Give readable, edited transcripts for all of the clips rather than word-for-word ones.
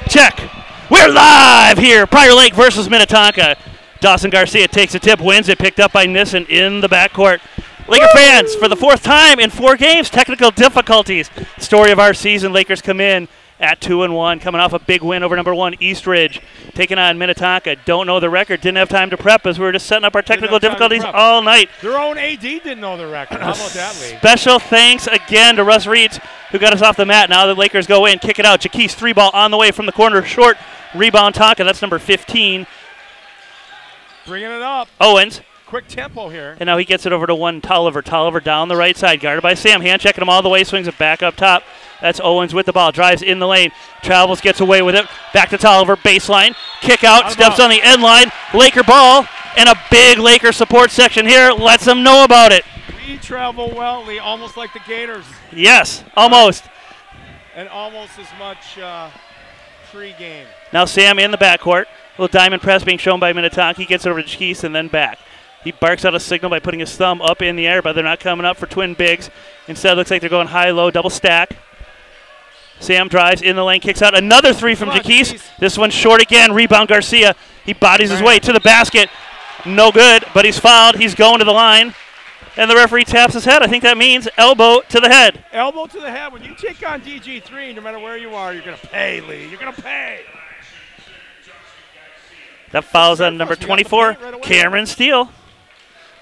Check. We're live here. Prior Lake versus Minnetonka. Dawson Garcia takes a tip, wins it, picked up by Nissen in the backcourt. Laker fans, for the fourth time in 4 games, technical difficulties. Story of our season, Lakers come in at 2-1, coming off a big win over number 1 Eastridge, taking on Minnetonka. Don't know the record, didn't have time to prep as we were just setting up our technical difficulties all night. Their own AD didn't know the record. How about that, Lee? Special thanks again to Russ Reeds, who got us off the mat. Now the Lakers go in, kick it out. Jaquise 3-ball on the way from the corner, short rebound Tonka. That's number 15. Bringing it up. Owens quick tempo here. And now he gets it over to one Tolliver. Tolliver down the right side, guarded by Sam. Hand checking him all the way, swings it back up top. That's Owens with the ball, drives in the lane, travels, gets away with it. Back to Tolliver, baseline, kick out, steps on the end line. Laker ball, and a big Laker support section here lets them know about it. We travel well, Lee, almost like the Gators. Yes, almost. And almost as much pre-game. Now Sam in the backcourt. Little diamond press being shown by Minnetonka. He gets it over to Keese and then back. He barks out a signal by putting his thumb up in the air, but they're not coming up for twin bigs. Instead, it looks like they're going high-low, double stack. Sam drives in the lane, kicks out another three from Jaquise. This one's short again. Rebound Garcia. He bodies his way to the basket. No good, but he's fouled. He's going to the line. And the referee taps his head. I think that means elbow to the head. Elbow to the head. When you take on DG3, no matter where you are, you're going to pay, Lee. You're going to pay. That fouls on number 24, Cameron Steele.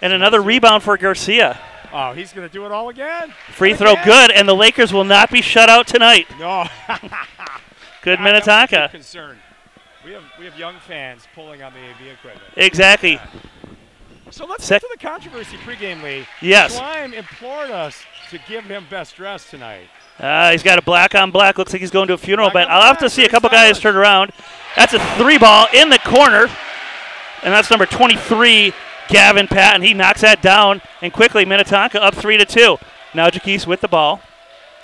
And another rebound for Garcia. Oh, he's going to do it all again. Free throw good, and the Lakers will not be shut out tonight. No. Good Minnetonka. Concerned. We have young fans pulling on the AV equipment. Exactly. So let's get to the controversy pregame, Lee. Yes. Schleim implored us to give him best dress tonight. He's got a black on black. Looks like he's going to a funeral, but I'll have to see a couple guys turn around. That's a three ball in the corner, and that's number 23, Gavin Patton. He knocks that down, and quickly Minnetonka up 3-2. Now Jaquise with the ball.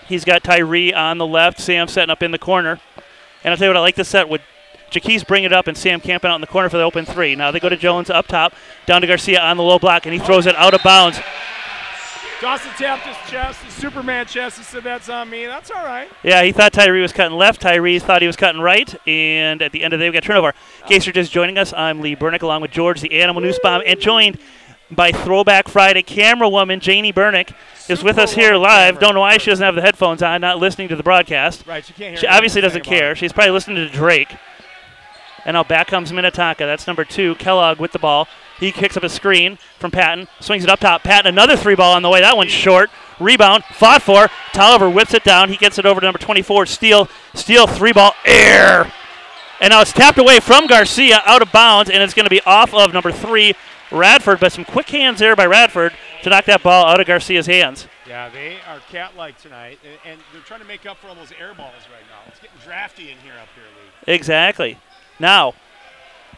He's got Tyree on the left, Sam setting up in the corner. And I'll tell you what, I like this set with Jaquise bring it up and Sam camping out in the corner for the open three. Now they go to Jones up top, down to Garcia on the low block, and he throws it out of bounds. Dawson tapped his chest, his Superman chest. He said, "That's on me." That's all right. Yeah, he thought Tyree was cutting left. Tyree thought he was cutting right. And at the end of the day, we got turnover. In case you're just joining us, I'm Lee Bernick along with George, the Animal Newsbomb, and joined by Throwback Friday camera woman Janie Bernick is with us here live. Don't know why she doesn't have the headphones on, not listening to the broadcast. Right, she can't hear. She obviously doesn't care. She's probably listening to Drake. And now back comes Minnetonka. That's number 2, Kellogg with the ball. He kicks up a screen from Patton, swings it up top. Patton, another three ball on the way. That one's short. Rebound, fought for. Tolliver whips it down. He gets it over to number 24, Steele. Steele, three ball, air. And now it's tapped away from Garcia, out of bounds, and it's going to be off of number 3, Radford. But some quick hands there by Radford to knock that ball out of Garcia's hands. Yeah, they are cat-like tonight, and they're trying to make up for all those air balls right now. It's getting drafty in here up here, Lee. Exactly. Now,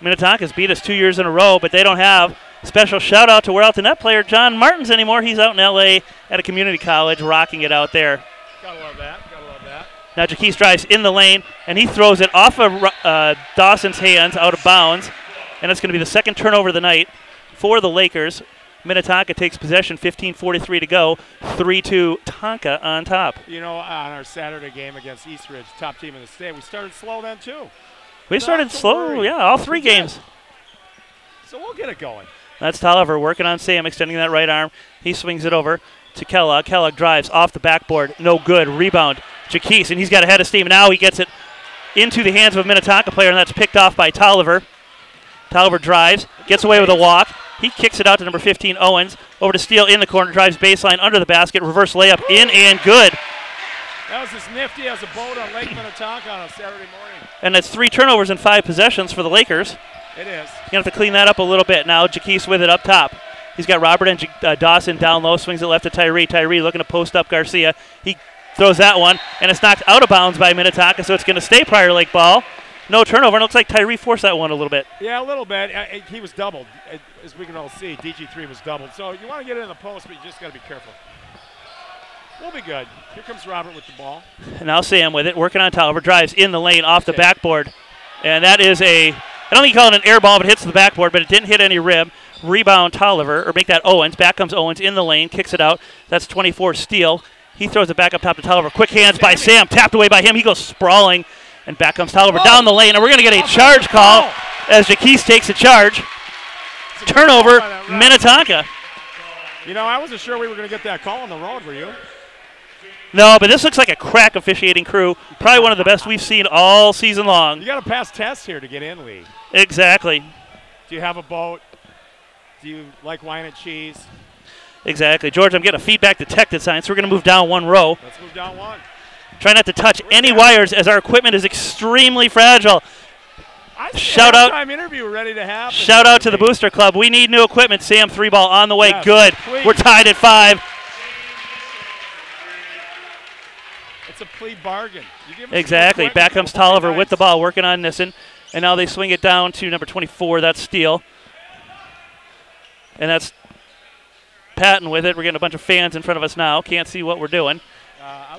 Minnetonka's beat us 2 years in a row, but they don't have special shout-out to wear out the net player John Martins anymore. He's out in L.A. at a community college rocking it out there. Gotta love that. Gotta love that. Now Jaquise drives in the lane, and he throws it off of Dawson's hands out of bounds, and it's going to be the second turnover of the night for the Lakers. Minnetonka takes possession, 15:43 to go, 3-2 Tonka on top. You know, on our Saturday game against Eastridge, top team in the state, we started slow then too. We started slow, yeah, all 3 games. So we'll get it going. That's Tolliver working on Sam, extending that right arm. He swings it over to Kellogg. Kellogg drives off the backboard. No good. Rebound. Jaquise, and he's got a head of steam. Now he gets it into the hands of a Minnetonka player, and that's picked off by Tolliver. Tolliver drives, gets away with a walk. He kicks it out to number 15, Owens. Over to Steele in the corner, drives baseline under the basket. Reverse layup in and good. That was as nifty as a boat on Lake Minnetonka on a Saturday morning. And that's 3 turnovers in 5 possessions for the Lakers. It is. You're going to have to clean that up a little bit. Now Jaquise with it up top. He's got Robert and Dawson down low, swings it left to Tyree. Tyree looking to post up Garcia. He throws that one, and it's knocked out of bounds by Minnetonka, so it's going to stay Prior Lake ball. No turnover, and it looks like Tyree forced that one a little bit. Yeah, a little bit. He was doubled, as we can all see. DG3 was doubled. So you want to get it in the post, but you just got to be careful. We'll be good. Here comes Robert with the ball. And now Sam with it, working on Tolliver. Drives in the lane off the backboard. And that is I don't think you call it an air ball, but it hits the backboard, but it didn't hit any rim. Rebound Tolliver, or make that Owens. Back comes Owens in the lane, kicks it out. That's 24, Steele. He throws it back up top to Tolliver. Quick hands by Sam, tapped away by him. He goes sprawling, and back comes Tolliver down the lane. And we're going to get a charge call as Jaquise takes a charge. Turnover, Minnetonka. You know, I wasn't sure we were going to get that call on the road, were you? No, but this looks like a crack officiating crew. Probably one of the best we've seen all season long. You got to pass tests here to get in, Lee. Exactly. Do you have a boat? Do you like wine and cheese? Exactly. George, I'm getting a feedback detected sign, so we're going to move down 1 row. Let's move down 1. Try not to touch any wires as our equipment is extremely fragile. I Shout out. Time interview ready to happen. Shout out to the Booster Club. We need new equipment. Sam, 3-ball on the way. Yes, good. please. We're tied at 5. It's a plea bargain. Exactly. Back comes Tolliver with the ball, working on Nissen. And now they swing it down to number 24. That's Steele. And that's Patton with it. We're getting a bunch of fans in front of us now. Can't see what we're doing.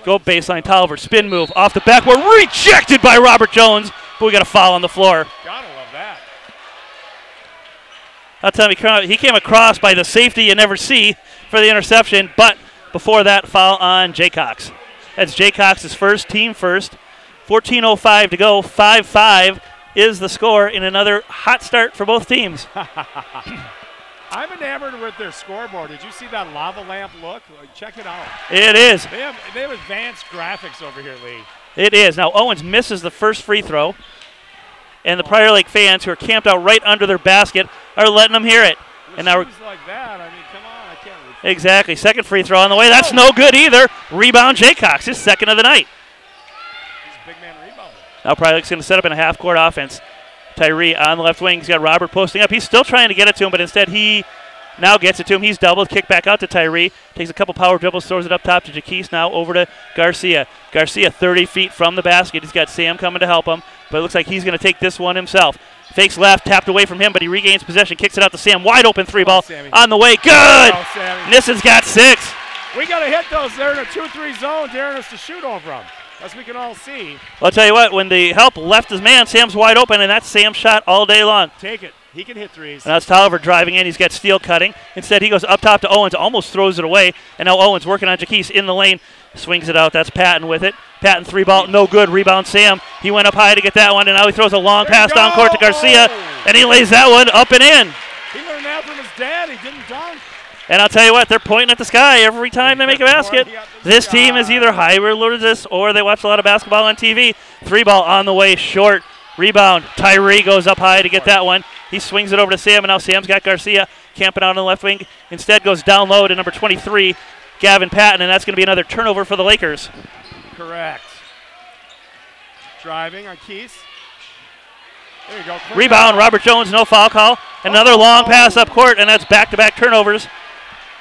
Go baseline, Tolliver. Spin move off the backboard. Rejected by Robert Jones. But we got a foul on the floor. Gotta love that. I'll tell you, he came across by the safety you never see for the interception. But before that, foul on Jay Cox. That's Jay Cox's first, team first. 14:05 to go. 5-5 is the score in another hot start for both teams. I'm enamored with their scoreboard. Did you see that lava lamp look? Check it out. It is. They have advanced graphics over here, Lee. It is. Now Owens misses the first free throw. And the Prior Lake fans who are camped out right under their basket are letting them hear it. With and now we're like that, I mean, come on, I can't read. Exactly. Second free throw on the way. That's no good either. Rebound Jay Cox, his second of the night. He's a big man rebounder. Now Prior Lake's going to set up in a half-court offense. Tyree on the left wing. He's got Robert posting up. He's still trying to get it to him, but instead he now gets it to him. He's doubled. Kick back out to Tyree. Takes a couple power dribbles, throws it up top to Jaquise. Now over to Garcia. Garcia 30 feet from the basket. He's got Sam coming to help him, but it looks like he's going to take this one himself. Fakes left, tapped away from him, but he regains possession. Kicks it out to Sam. Wide open 3-ball on the way. Good! Nissen's got 6. We got to hit those. They're in a 2-3 zone daring us to shoot over them, as we can all see. Well, I'll tell you what, when the help left his man, Sam's wide open, and that's Sam's shot all day long. Take it. He can hit threes. And that's Tolliver driving in. He's got Steele cutting. Instead, he goes up top to Owens, almost throws it away. And now Owens working on Jaquise in the lane. Swings it out. That's Patton with it. Patton 3-ball, no good. Rebound Sam. He went up high to get that one, and now he throws a long pass down court to Garcia. And he lays that one up and in. He learned that from his dad. He didn't dunk. And I'll tell you what, they're pointing at the sky every time they make a basket. This team is either high religious or they watch a lot of basketball on TV. 3-ball on the way, short. Rebound. Tyree goes up high to get that one. He swings it over to Sam, and now Sam's got Garcia camping out on the left wing. Instead goes down low to number 23, Gavin Patton, and that's going to be another turnover for the Lakers. Correct. Driving on Keys. There you go. Rebound, Robert Jones, no foul call. Another long pass up court, and that's back-to-back turnovers.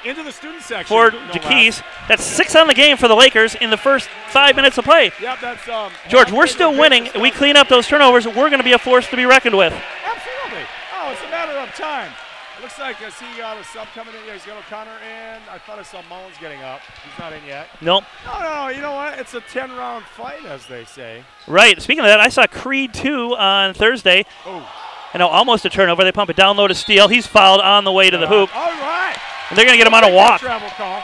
Into the student section. For Jaquise. That's 6 on the game for the Lakers in the first 5 minutes of play. Yep, that's George, we're still winning. We clean up those turnovers. We're going to be a force to be reckoned with. Absolutely. Oh, it's a matter of time. It looks like I see a sub coming in. Yeah, he's got O'Connor in. I thought I saw Mullins getting up. He's not in yet. Nope. No, you know what? It's a 10-round fight, as they say. Right. Speaking of that, I saw Creed 2 on Thursday. Oh. And now almost a turnover. They pump it down low to Steele. He's fouled on the way to the hoop. All right. And they're going to get him on a walk. Travel call.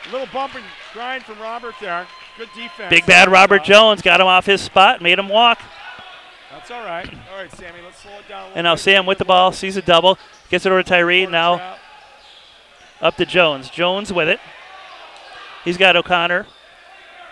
A little bump and grind from Robert there. Good defense. Big bad Robert Jones got him off his spot, made him walk. That's all right. All right, Sammy, let's slow it down a little And now bit. Sam with the ball, sees a double, gets it over to Tyree. Now up to Jones. Jones with it. He's got O'Connor.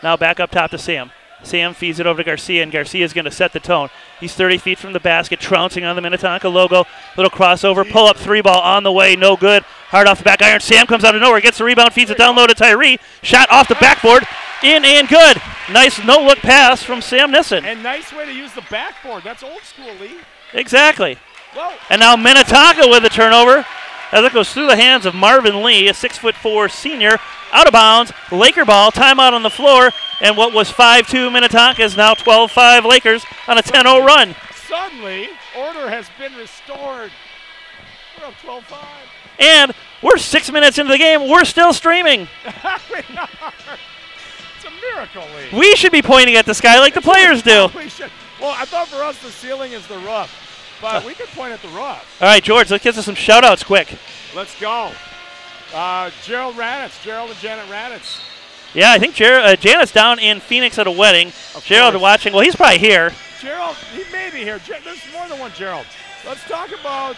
Now back up top to Sam. Sam feeds it over to Garcia, and Garcia's going to set the tone. He's 30 feet from the basket, trouncing on the Minnetonka logo. Little crossover, pull-up 3-ball on the way, no good. Hard off the back iron. Sam comes out of nowhere, gets the rebound, feeds it down low to Tyree. Shot off the backboard, in and good. Nice no-look pass from Sam Nissen. And nice way to use the backboard. That's old school, Lee. Exactly. Whoa. And now Minnetonka with the turnover. As it goes through the hands of Marvin Lee, a 6'4" senior. Out of bounds, Laker ball, timeout on the floor, and what was 5-2 Minnetonka is now 12-5 Lakers on a 10-0 run. Suddenly, order has been restored. We're up 12-5. And we're 6 minutes into the game. We're still streaming. We are. It's a miracle, Lee. We should be pointing at the sky like the players do. We should. Well, I thought for us the ceiling is the roof, but we could point at the roof. All right, George, let's get to some shout-outs quick. Let's go. Gerald Raditz, Gerald and Janet Raditz. Yeah, I think Janet's down in Phoenix at a wedding. Gerald watching. Well, he's probably here. Gerald, he may be here. There's more than one Gerald. Let's talk about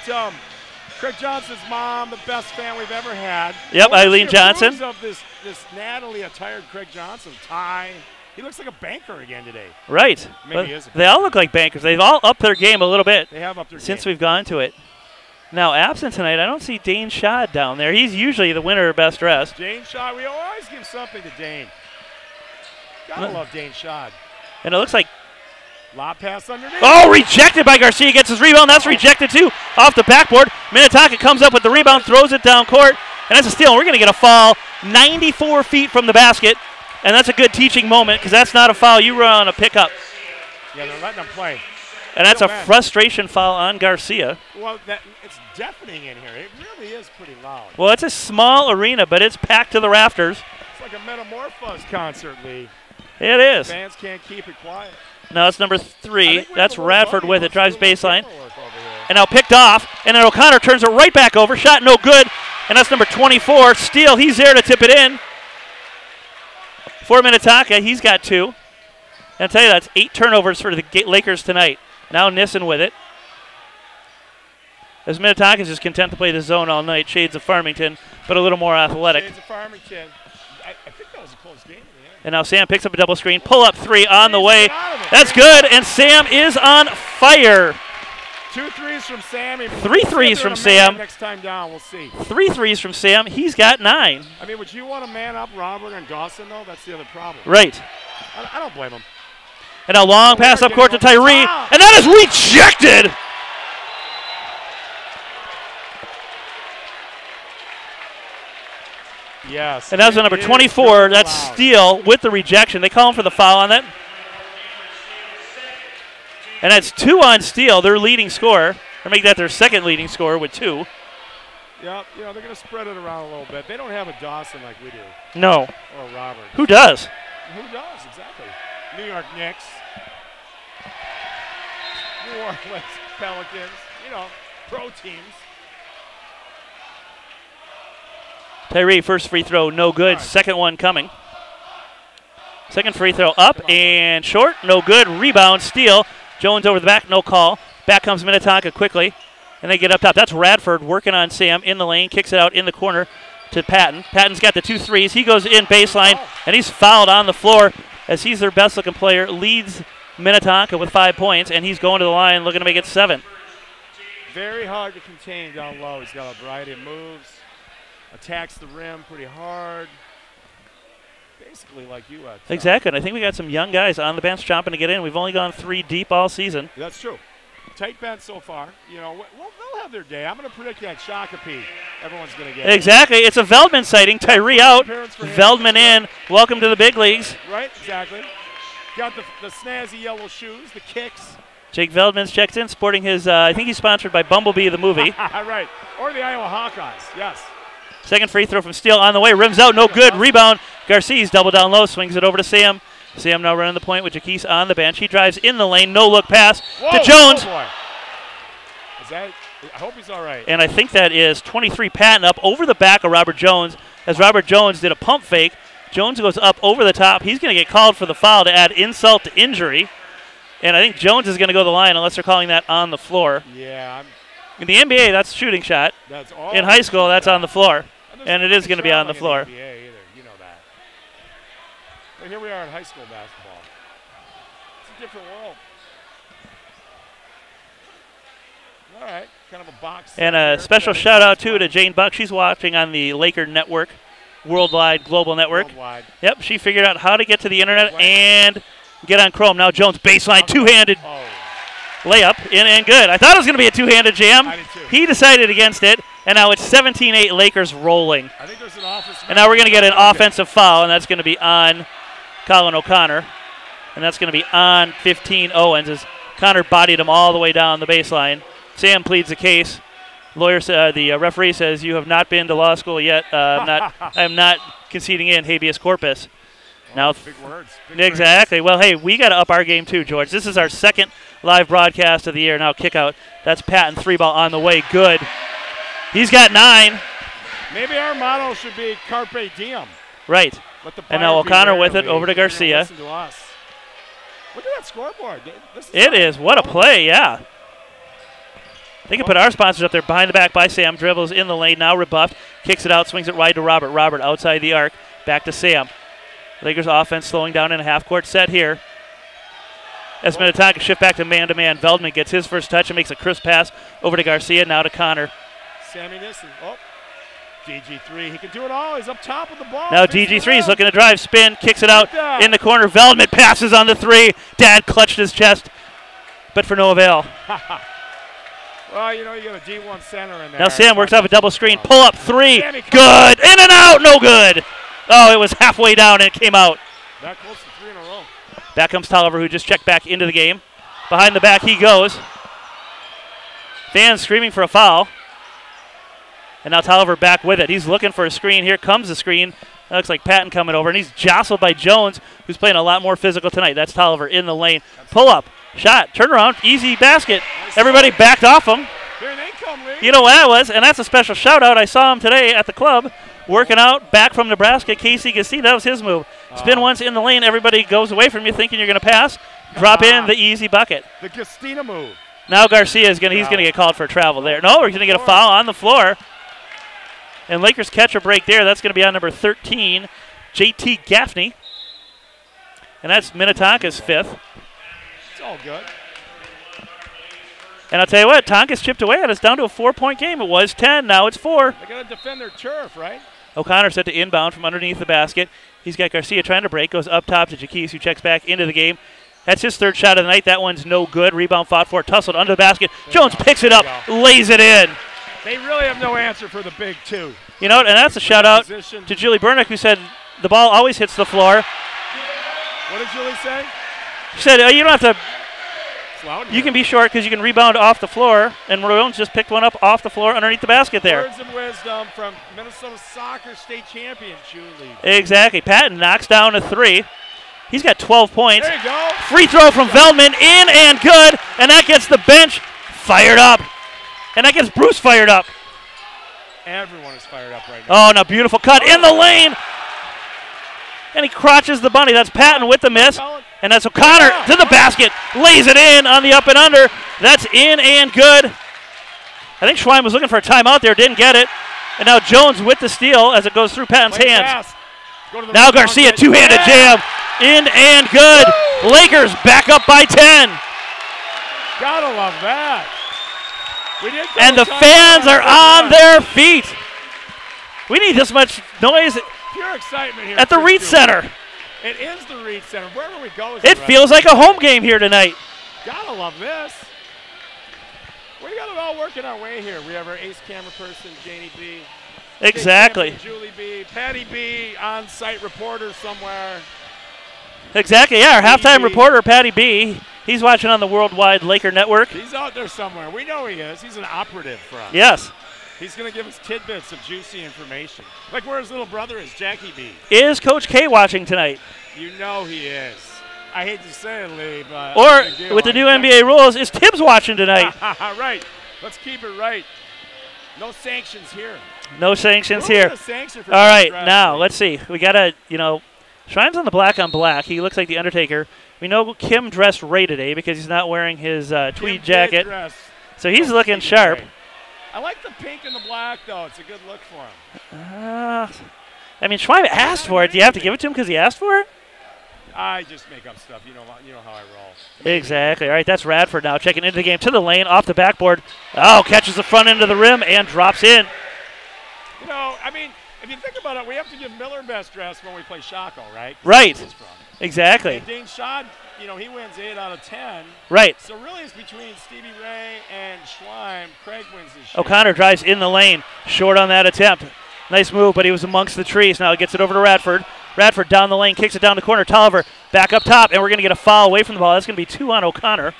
Craig Johnson's mom, the best fan we've ever had. Yep, Eileen Johnson. Of this Natalie-attired Craig Johnson tie. He looks like a banker again today. Right. Maybe he is. They all look like bankers. They've all upped their game a little bit. They have upped their game. Since we've gone to it. Now, absent tonight, I don't see Dane Schad down there. He's usually the winner of best dressed. Dane Schad, we always give something to Dane. Gotta love Dane Schad. And it looks like Lob pass underneath. Oh, rejected by Garcia. Gets his rebound. That's rejected too. Off the backboard. Minnetonka comes up with the rebound, throws it down court, and that's a steal. We're going to get a foul 94 feet from the basket, and that's a good teaching moment because that's not a foul. You run on a pickup. Yeah, they're letting them play. And that's a frustration foul on Garcia. Well, it's deafening in here. It really is pretty loud. Well, it's a small arena, but it's packed to the rafters. It's like a Metamorphose concert, Lee. It is. Fans can't keep it quiet. Now it's number 3. That's Radford with it. Drives baseline. And now picked off. And then O'Connor turns it right back over. Shot no good. And that's number 24. Steele, he's there to tip it in. For Minnetonka, he's got 2. And I'll tell you, that's 8 turnovers for the Lakers tonight. Now Nissen with it. As Minnetonka's just content to play the zone all night. Shades of Farmington, but a little more athletic. Shades of Farmington. I think that was a close game. And now Sam picks up a double screen. Pull-up 3 on the way. That's good, and Sam is on fire. 2 threes from Sam. 3 threes from Sam. Next time down, we'll see. 3 threes from Sam. He's got 9. I mean, would you want to man up Robert and Dawson, though? That's the other problem. Right. I don't blame him. And a long pass up court to Tyree, and that is rejected. Yes. And that's the number 24. That's Steele with the rejection. They call him for the foul on that. And that's 2 on Steele, their leading scorer. Or make that their second leading scorer with 2. Yeah, you know, they're going to spread it around a little bit. They don't have a Dawson like we do. No. Or Robert. Who does? Who does, exactly. New York Knicks. New Orleans Pelicans. You know, pro teams. Tyree, first free throw, no good. Right. Second one coming. Second free throw up and short, no good. Rebound, Steele. Jones over the back, no call. Back comes Minnetonka quickly, and they get up top. That's Radford working on Sam in the lane, kicks it out in the corner to Patton. Patton's got the 2 threes. He goes in baseline, and he's fouled on the floor as he's their best-looking player, leads Minnetonka with 5 points, and he's going to the line looking to make it 7. Very hard to contain down low. He's got a variety of moves. Attacks the rim pretty hard. Basically like you at. Exactly, and I think we got some young guys on the bench chomping to get in. We've only gone 3 deep all season. That's true. Tight bench so far. You know, well, they'll have their day. I'm going to predict that Shakopee. Everyone's going to get Exactly. It's a Veldman sighting. Tyree out. Veldman in. Welcome to the big leagues. Right, exactly. Got the snazzy yellow shoes, the kicks. Jake Veldman's checked in, sporting his, I think he's sponsored by Bumblebee the movie. Right. Or the Iowa Hawkeyes, yes. Second free throw from Steele on the way. Rims out, no good. Rebound. Garcia's double down low, swings it over to Sam. Sam now running the point with Jaquise on the bench. He drives in the lane, no look pass to Jones. Oh boy. I hope he's all right. And I think that is 23 Patton up over the back of Robert Jones as Robert Jones did a pump fake. Jones goes up over the top. He's going to get called for the foul to add insult to injury. And I think Jones is going to go to the line unless they're calling that on the floor. Yeah. In the NBA, that's a shooting shot. That's all. In high school, that's on the floor. And it is going to be on the floor. In the NBA either. You know that. But here we are in high school basketball. It's a different world. All right. Kind of a box. And a special shout out, too, to Jane Buck. She's watching on the Laker Network, worldwide global network. Worldwide. Yep, she figured out how to get to the internet and get on Chrome. Now Jones baseline, two-handed layup, in and good. I thought it was going to be a two-handed jam. I did too. He decided against it, and now it's 17-8 Lakers rolling. I think there's an offense. And now we're going to get an offensive foul, and that's going to be on Colin O'Connor. And that's going to be on 15 Owens as Connor bodied him all the way down the baseline. Sam pleads the case. The referee says, you have not been to law school yet. I am not conceding in habeas corpus. Now, big words. Exactly. Well, hey, we got to up our game too, George. This is our second live broadcast of the year. Now kick out. That's Patton, 3-ball on the way. Good. He's got 9. Maybe our motto should be Carpe Diem. Right. And now O'Connor with it over to Garcia. Listen to us. Look at that scoreboard. It is. What a play, yeah. They can put our sponsors up there behind the back by Sam. Dribbles in the lane, now rebuffed. Kicks it out, swings it wide to Robert. Robert outside the arc. Back to Sam. Lakers offense slowing down in a half-court set here. As Minnetonka shift back to man-to-man. Veldman gets his first touch and makes a crisp pass over to Garcia, now to Connor. Sammy Nissen. Oh, DG3. He can do it all. He's up top of the ball. Now DG3 is looking to drive, spin, kicks it out in the corner. Veldman passes on the 3. Dad clutched his chest but for no avail. Well, you know, you got a D1 center in there. Now Sam works off a double screen. Pull up 3. Sammy, Good. In and out. No good. Oh, it was halfway down and it came out. That close to 3 in a row. Back comes Tolliver, who just checked back into the game. Behind the back he goes. Fans screaming for a foul. And now Tolliver back with it. He's looking for a screen. Here comes the screen. That looks like Patton coming over. And he's jostled by Jones, who's playing a lot more physical tonight. That's Tolliver in the lane. Pull up. Shot. Turn around. Easy basket. Everybody backed off him. Here they come, Lee. You know what that was? And that's a special shout-out. I saw him today at the club working out back from Nebraska. Casey Gassy, that was his move. Spin once in the lane. Everybody goes away from you thinking you're going to pass. Drop in the easy bucket. The Gastina move. Now Garcia is going to get called for travel there. No, we're going to get a foul on the floor. And Lakers catch a break there. That's going to be on number 13, J.T. Gaffney. And that's Minnetonka's 5th. It's all good. And I'll tell you what, Tonka's chipped away at us down to a 4-point game. It was 10, now it's 4. They got to defend their turf, right? O'Connor set to inbound from underneath the basket. He's got Garcia trying to break, goes up top to Jaquise, who checks back into the game. That's his 3rd shot of the night. That one's no good. Rebound fought for, tussled under the basket. Jones picks it up, lays it in. They really have no answer for the big 2. You know what, and that's a shout out to Julie Bernick, who said the ball always hits the floor. What did Julie say? She said, you don't have to. You can be short because you can rebound off the floor, and Jones just picked one up off the floor underneath the basket there. Words of wisdom from Minnesota soccer state champion Julie. Exactly. Patton knocks down a 3. He's got 12 points. There you go. Free throw from Veldman, in and good, and that gets the bench fired up. And that gets Bruce fired up. Everyone is fired up right now. Oh, now beautiful cut in the lane. And he crotches the bunny. That's Patton with the miss. And that's O'Connor to the basket. Lays it in on the up and under. That's in and good. I think Schwein was looking for a timeout there. Didn't get it. And now Jones with the steal as it goes through Patton's hands. Now Garcia, two-handed jam. In and good. Lakers back up by 10. Gotta love that. And the fans are on their feet. We need this much noise pure excitement here at the Reed Center. It is the Reed Center. Wherever we go, it feels like a home game here tonight. Gotta love this. We got it all working our way here. We have our ace camera person, Janie B. Exactly. Julie B. Patty B. On-site reporter somewhere. Exactly. Yeah, our halftime reporter, Patty B. He's watching on the Worldwide Laker Network. He's out there somewhere. We know he is. He's an operative for us. Yes. He's going to give us tidbits of juicy information. Like where his little brother is, Jackie B. Is Coach K watching tonight? You know he is. I hate to say it, Lee, but... Or, with the new NBA rules, is Tibbs watching tonight? Right. Let's keep it right. No sanctions here. No sanctions here. Sanction for all right, now, let's see. We got to, Shrine's on the black on black. He looks like the Undertaker. We know Kim dressed Ray today because he's not wearing his tweed jacket. So he's looking sharp. I like the pink and the black, though. It's a good look for him. I mean, Schwein asked for it. Do you have to give it to him because he asked for it? I just make up stuff. You know how I roll. Exactly. All right, that's Radford now checking into the game to the lane, off the backboard. Oh, catches the front end of the rim and drops in. I mean, if you think about it, we have to give Miller best dress when we play Shako, right? Right. Exactly. And Dean Schad, he wins 8 out of 10. Right. So really it's between Stevie Ray and Schleim. Craig wins his shit. O'Connor drives in the lane. Short on that attempt. Nice move, but he was amongst the trees. Now he gets it over to Radford. Radford down the lane, kicks it down the corner. Tolliver back up top, and we're going to get a foul away from the ball. That's going to be 2 on O'Connor.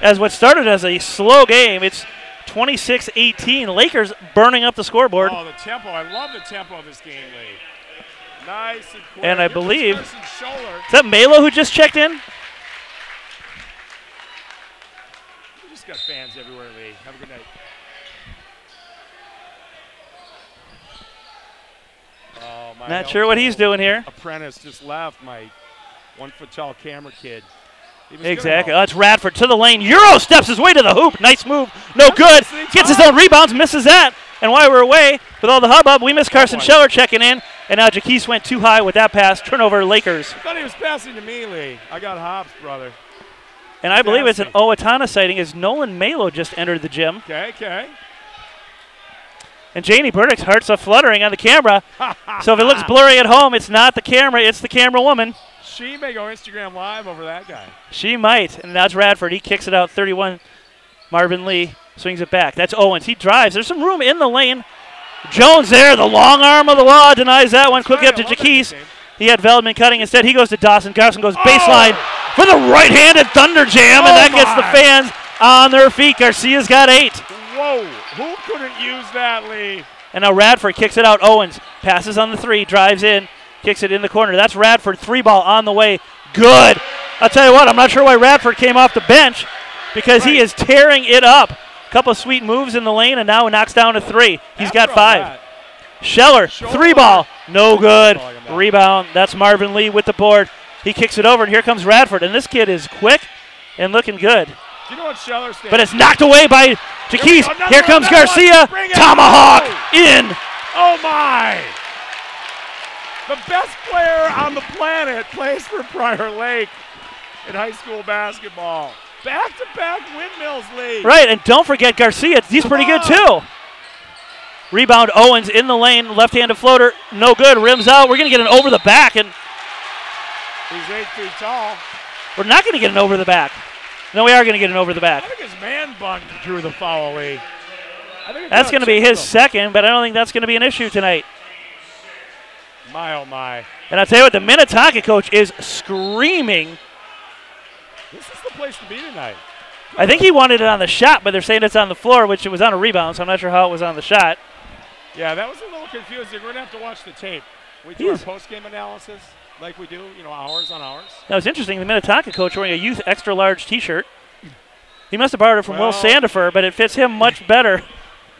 As what started as a slow game, it's 26-18. Lakers burning up the scoreboard. Oh, the tempo. I love the tempo of this game, Lee. Nice and quick. And I believe, is that Melo who just checked in? We just got fans everywhere, Lee. Have a good night. Oh, my Not sure what he's doing here. Apprentice just left, my 1-foot-tall camera kid. Exactly. Oh, it's Radford to the lane. Euro steps his way to the hoop. Nice move. No good. Gets his own rebounds, misses that. And while we're away with all the hubbub, we missed Carson Scheller checking in. And now Jaquise went too high with that pass. Turnover, Lakers. I thought he was passing to me, Lee. I got hops, brother. And I believe it's an Owatonna sighting as Nolan Melo just entered the gym. Okay. And Janie Burdick's heart's a fluttering on the camera. So if it looks blurry at home, it's not the camera, it's the camera woman. She may go Instagram Live over that guy. She might. And that's Radford. He kicks it out 31. Marvin Lee swings it back. That's Owens. He drives. There's some room in the lane. Jones there. The long arm of the law denies that one. Quickly up to Jaquise. He had Veldman cutting. Instead, he goes to Dawson. Dawson goes baseline for the right-handed thunder jam, and that gets the fans on their feet. Garcia's got 8. Whoa. Who couldn't use that, Lee? And now Radford kicks it out. Owens passes on the 3, drives in, kicks it in the corner. That's Radford. 3 ball on the way. Good. I'll tell you what, I'm not sure why Radford came off the bench because he is tearing it up. A couple of sweet moves in the lane, and now he knocks down a 3. He's got 5. Scheller, 3 ball. No good. Rebound. That's Marvin Lee with the board. He kicks it over, and here comes Radford. And this kid is quick and looking good. Do you know what Scheller stands? But it's knocked away by Jaquise. Here comes Garcia. Tomahawk in. Oh, my. The best player on the planet plays for Prior Lake in high school basketball. Back-to-back windmills, Lee. Right, and don't forget Garcia. He's pretty good, too. Rebound, Owens in the lane. Left-handed floater. No good. Rims out. We're going to get an over the back. And he's 8 feet tall. We're not going to get an over the back. No, we are going to get an over the back. I think his man bun drew the foul, Lee. That's going to be his second, but I don't think that's going to be an issue tonight. My, oh, my. And I'll tell you what, the Minnetonka coach is screaming. This is the place to be tonight. I think he wanted it on the shot, but they're saying it's on the floor, which it was on a rebound, so I'm not sure how it was on the shot. Yeah, that was a little confusing. We're going to have to watch the tape. We do our post-game analysis like we do, hours on hours. That was interesting. The Minnetonka coach wearing a youth extra-large T-shirt. He must have borrowed it from Will Sandifer, but it fits him much better.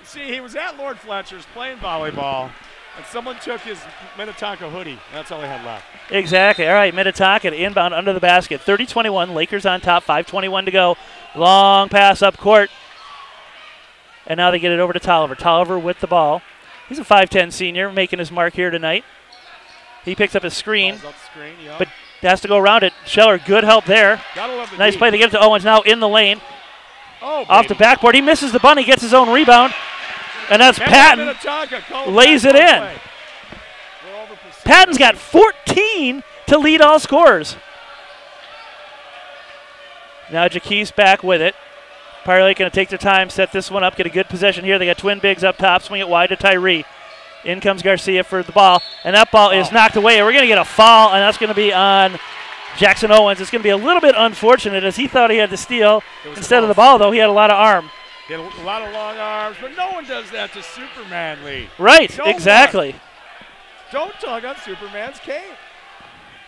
See, he was at Lord Fletcher's playing volleyball, and someone took his Minnetonka hoodie. That's all he had left. Exactly. All right, Minnetonka to inbound under the basket. 30-21. Lakers on top. 5:21 to go. Long pass up court. And now they get it over to Tolliver. Tolliver with the ball. He's a 5'10 senior making his mark here tonight. He picks up his screen, but has to go around it. Scheller, good help there. Nice play. They get it to Owens now in the lane. Off the backboard. He misses the bunny, gets his own rebound. And that's Patton. Lays it in. Patton's got 14 to lead all scorers. Now Jaquise back with it. Prior Lake going to take their time, set this one up, get a good possession here. They got twin bigs up top, swing it wide to Tyree. In comes Garcia for the ball, and that ball is knocked away. We're going to get a foul, and that's going to be on Jackson Owens. It's going to be a little bit unfortunate as he thought he had the steal. Instead of the ball, though, he had a lot of arm. He had a lot of long arms, but no one does that to Superman, Lee. Right, exactly. Don't tug on Superman's cape.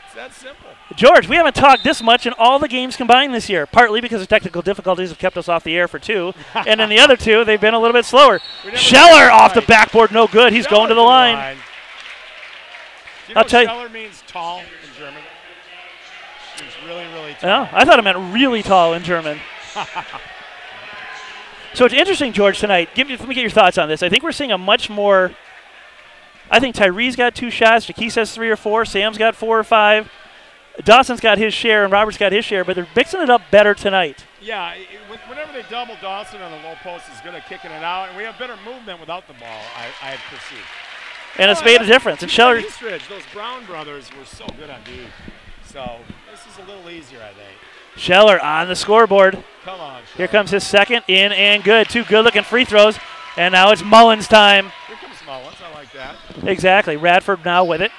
It's that simple. George, we haven't talked this much in all the games combined this year, partly because of technical difficulties have kept us off the air for 2, and in the other 2, they've been a little bit slower. Scheller off the backboard, no good. He's going to the line. Do you know Scheller means tall in German? He's really, really tall. Oh, I thought it meant really tall in German. So it's interesting, George, tonight. Let me get your thoughts on this. I think we're seeing a much more – I think Tyree's got 2 shots. Jaquise has 3 or 4. Sam's got 4 or 5. Dawson's got his share, and Robert's got his share, but they're mixing it up better tonight. Yeah, whenever they double Dawson on the low post, is good at kicking it out, and we have better movement without the ball, I have perceived. And it's made a difference. And Scheller, those Brown brothers were so good on D. So this is a little easier, I think. Scheller on the scoreboard. Come on, Scheller. Here comes his second, in and good. 2 good-looking free throws, and now it's Mullins' time. Here comes Mullins, I like that. Exactly. Radford now with it.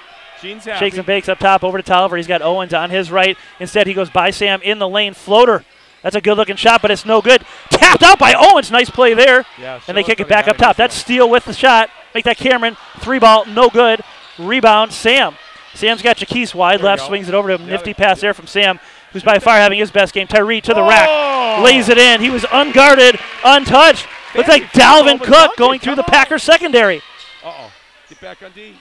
Gene's happy. Shakes and bakes up top over to Tolliver. He's got Owens on his right. Instead, he goes by Sam in the lane. Floater. That's a good-looking shot, but it's no good. Tapped out by Owens. Nice play there. Yeah, and they kick it back up top. That's Steele with the shot. Make that Cameron. 3 ball, no good. Rebound, Sam. Sam's got Jaquise wide left, swings it over to him. Nifty pass there from Sam, who's by far having his best game. Tyree to the rack. Lays it in. He was unguarded, untouched. Looks like Dalvin Cook going through the Packers secondary. Uh-oh. Get back on D.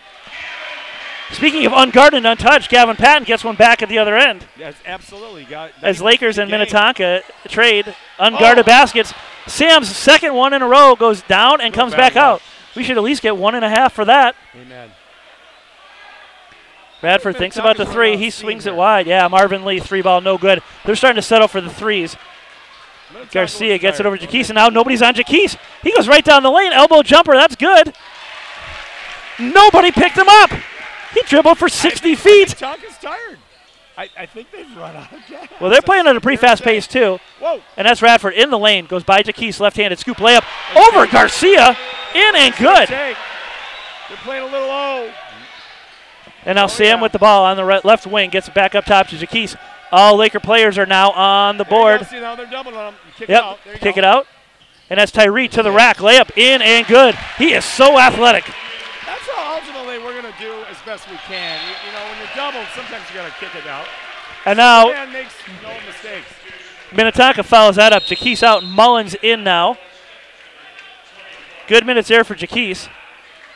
Speaking of unguarded and untouched, Gavin Patton gets one back at the other end. Yes, absolutely. As Lakers and Minnetonka trade unguarded baskets. Sam's second one in a row goes down and comes back out. We should at least get 1.5 for that. Amen. Radford thinks about the 3. He swings it wide. Yeah, Marvin Lee, 3 ball, no good. They're starting to settle for the 3s. Garcia gets it over to Jaquise, and now nobody's on Jaquise. He goes right down the lane. Elbow jumper, that's good. Nobody picked him up. He dribbled for 60 feet. Minnetonka's tired. I think they've run out of gas. Well, they're playing at a pretty fast pace, too. Whoa. And that's Radford in the lane. Goes by Jaquise, left-handed scoop layup over Garcia. In and good. They're playing a little low. And now Sam with the ball on the left wing. Gets it back up top to Jaquise. All Laker players are now on the board. See, now they're doubling on them. Kick it out. There you Kick go. it out. And that's Tyree to the rack. Layup in and good. He is so athletic. That's how ultimately we're going to do as best we can. You know, when you're doubled, sometimes you got to kick it out. And now Man makes no mistakes. Minnetonka fouls that up. Jaquise out. Mullins in now. Good minutes there for Jaquise.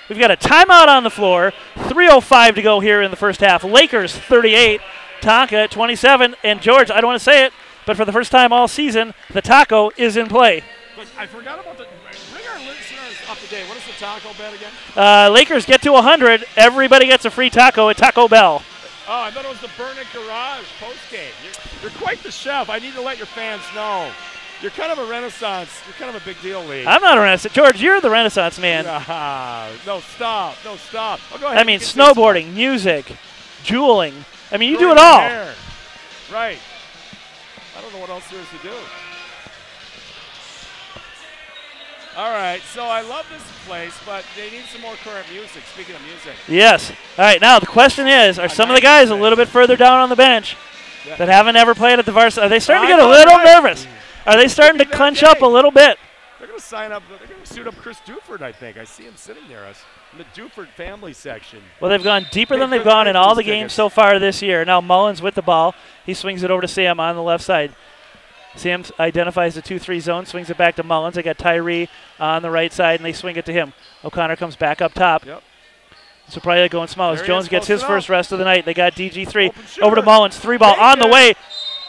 We've got a timeout on the floor. 3:05 to go here in the first half. Lakers 38, Tonka 27. And George, I don't want to say it, but for the first time all season, the taco is in play. Look, I forgot about bring our listeners up to date. What is the taco bet again? Lakers get to 100. Everybody gets a free taco at Taco Bell. Oh, I thought it was the Burn It Garage postgame. You're quite the chef. I need to let your fans know. You're kind of a renaissance. You're kind of a big deal, Lee. I'm not a renaissance. George, you're the renaissance man. No, stop. No, stop. Oh, go ahead. I mean, snowboarding, music, jeweling. I mean, you do it all. Hair. Right. I don't know what else there is to do. All right, so I love this place, but they need some more current music, speaking of music. Yes. All right, now the question is, are some of the guys a little bit further down on the bench that haven't ever played at the varsity? Are they starting to get a little nervous? Are they starting to clench up a little bit? They're going to sign up. They're going to suit up Chris Duford, I think. I see him sitting there in the Duford family section. Well, they've gone deeper than they've gone in all the games so far this year. Now Mullins with the ball. He swings it over to Sam on the left side. Sam identifies the 2-3 zone, swings it back to Mullins. They got Tyree on the right side, and they swing it to him. O'Connor comes back up top. Yep. So probably going small as Jones gets his first rest of the night. They got DG3 over to Mullins. 3-ball on the way.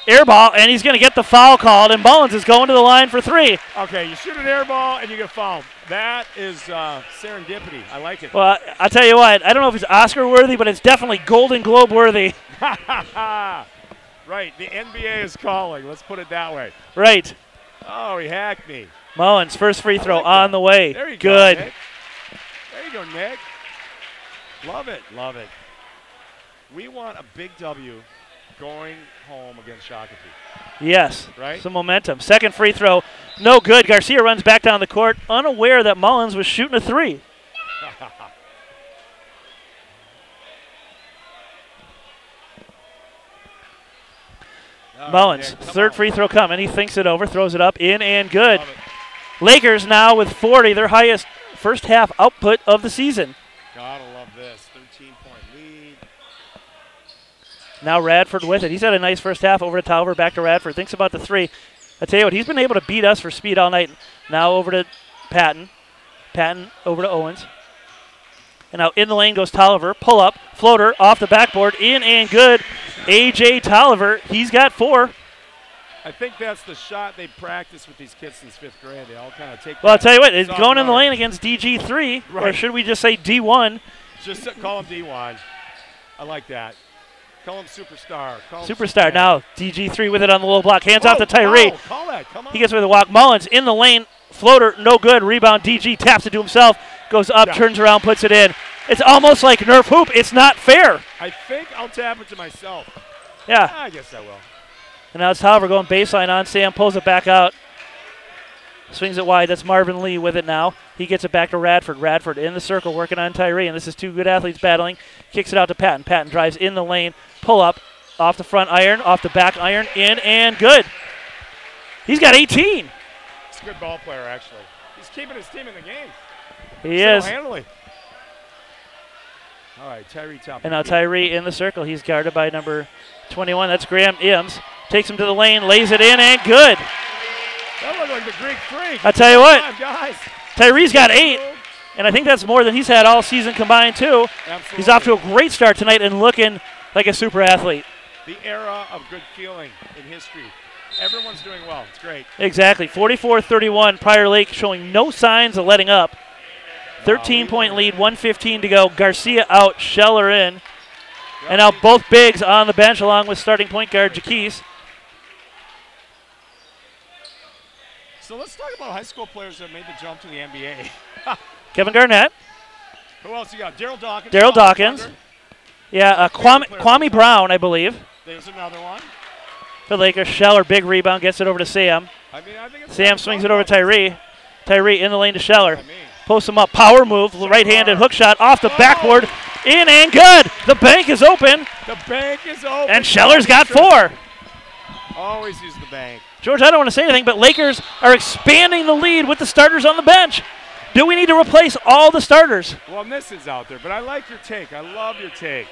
Air ball, and he's going to get the foul called, and Mullins is going to the line for 3. Okay, you shoot an air ball, and you get fouled. That is serendipity. I like it. Well, I'll tell you what. I don't know if it's Oscar-worthy, but it's definitely Golden Globe-worthy. Right, the NBA is calling. Let's put it that way. Right. Oh, he hacked me. Mullins, first free throw on the way. There you Good. go, Nick. There you go, Nick. Love it, love it. We want a big W going home against Shakopee. Yes. Right? Some momentum. Second free throw, no good. Garcia runs back down the court, unaware that Mullins was shooting a 3. Mullins, third free throw coming. He thinks it over, throws it up, in and good. Lakers now with 40, their highest first half output of the season. Gotta love this. 13-point lead. Now Radford with it. He's had a nice first half over to Tolliver, back to Radford. Thinks about the 3. I tell you what, he's been able to beat us for speed all night. Now over to Patton. Patton over to Owens. And now in the lane goes Tolliver. Pull up, floater off the backboard, in and good. A.J. Tolliver, he's got 4. I think that's the shot they practice with these kids since 5th grade. They all kind of take. Well, I'll tell you what, it's going in the lane against DG3, right. Or should we just say D1? Just call him D1. I like that. Call him superstar. Call him Superstar. Now DG3 with it on the low block. Hands off to Tyree. Call that. Come on. He gets with the walk. Mullins in the lane. Floater, no good. Rebound. DG taps it to himself. Goes up, turns around, puts it in. It's almost like Nerf hoop. It's not fair. I think I'll tap it to myself. Yeah. I guess I will. And now it's Tolliver going baseline on Sam. Pulls it back out. Swings it wide. That's Marvin Lee with it now. He gets it back to Radford. Radford in the circle working on Tyree. And this is 2 good athletes battling. Kicks it out to Patton. Patton drives in the lane. Pull up. Off the front iron. Off the back iron. In and good. He's got 18. He's a good ball player, actually. He's keeping his team in the game. He is. Handily. All right, Tyree top. And now Tyree in the circle. He's guarded by number 21. That's Graham Ims. Takes him to the lane. Lays it in and good. That looked like the Greek freak. I'll tell you what. Guys. Tyree's got 8. And I think that's more than he's had all season combined, too. Absolutely. He's off to a great start tonight and looking like a super athlete. The era of good feeling in history. Everyone's doing well. It's great. Exactly. 44-31. Prior Lake showing no signs of letting up. 13-point lead, 1:15 to go. Garcia out, Scheller in. Yep. And now both bigs on the bench along with starting point guard Jaquise. So let's talk about high school players that made the jump to the NBA. Kevin Garnett. Who else you got? Daryl Dawkins. Daryl Dawkins. Yeah, Kwame Brown, I believe. There's another one. For the Lakers, Scheller, big rebound, gets it over to Sam. I think it's Sam swings it over to Tyree. Tyree in the lane to Scheller. I mean. Posts him up, power move, right-handed hook shot off the backboard, in and good. The bank is open. The bank is open. And Scheller's got 4. Always use the bank. George, I don't want to say anything, but Lakers are expanding the lead with the starters on the bench. Do we need to replace all the starters? Well, Niss is out there, but I like your take. I love your take.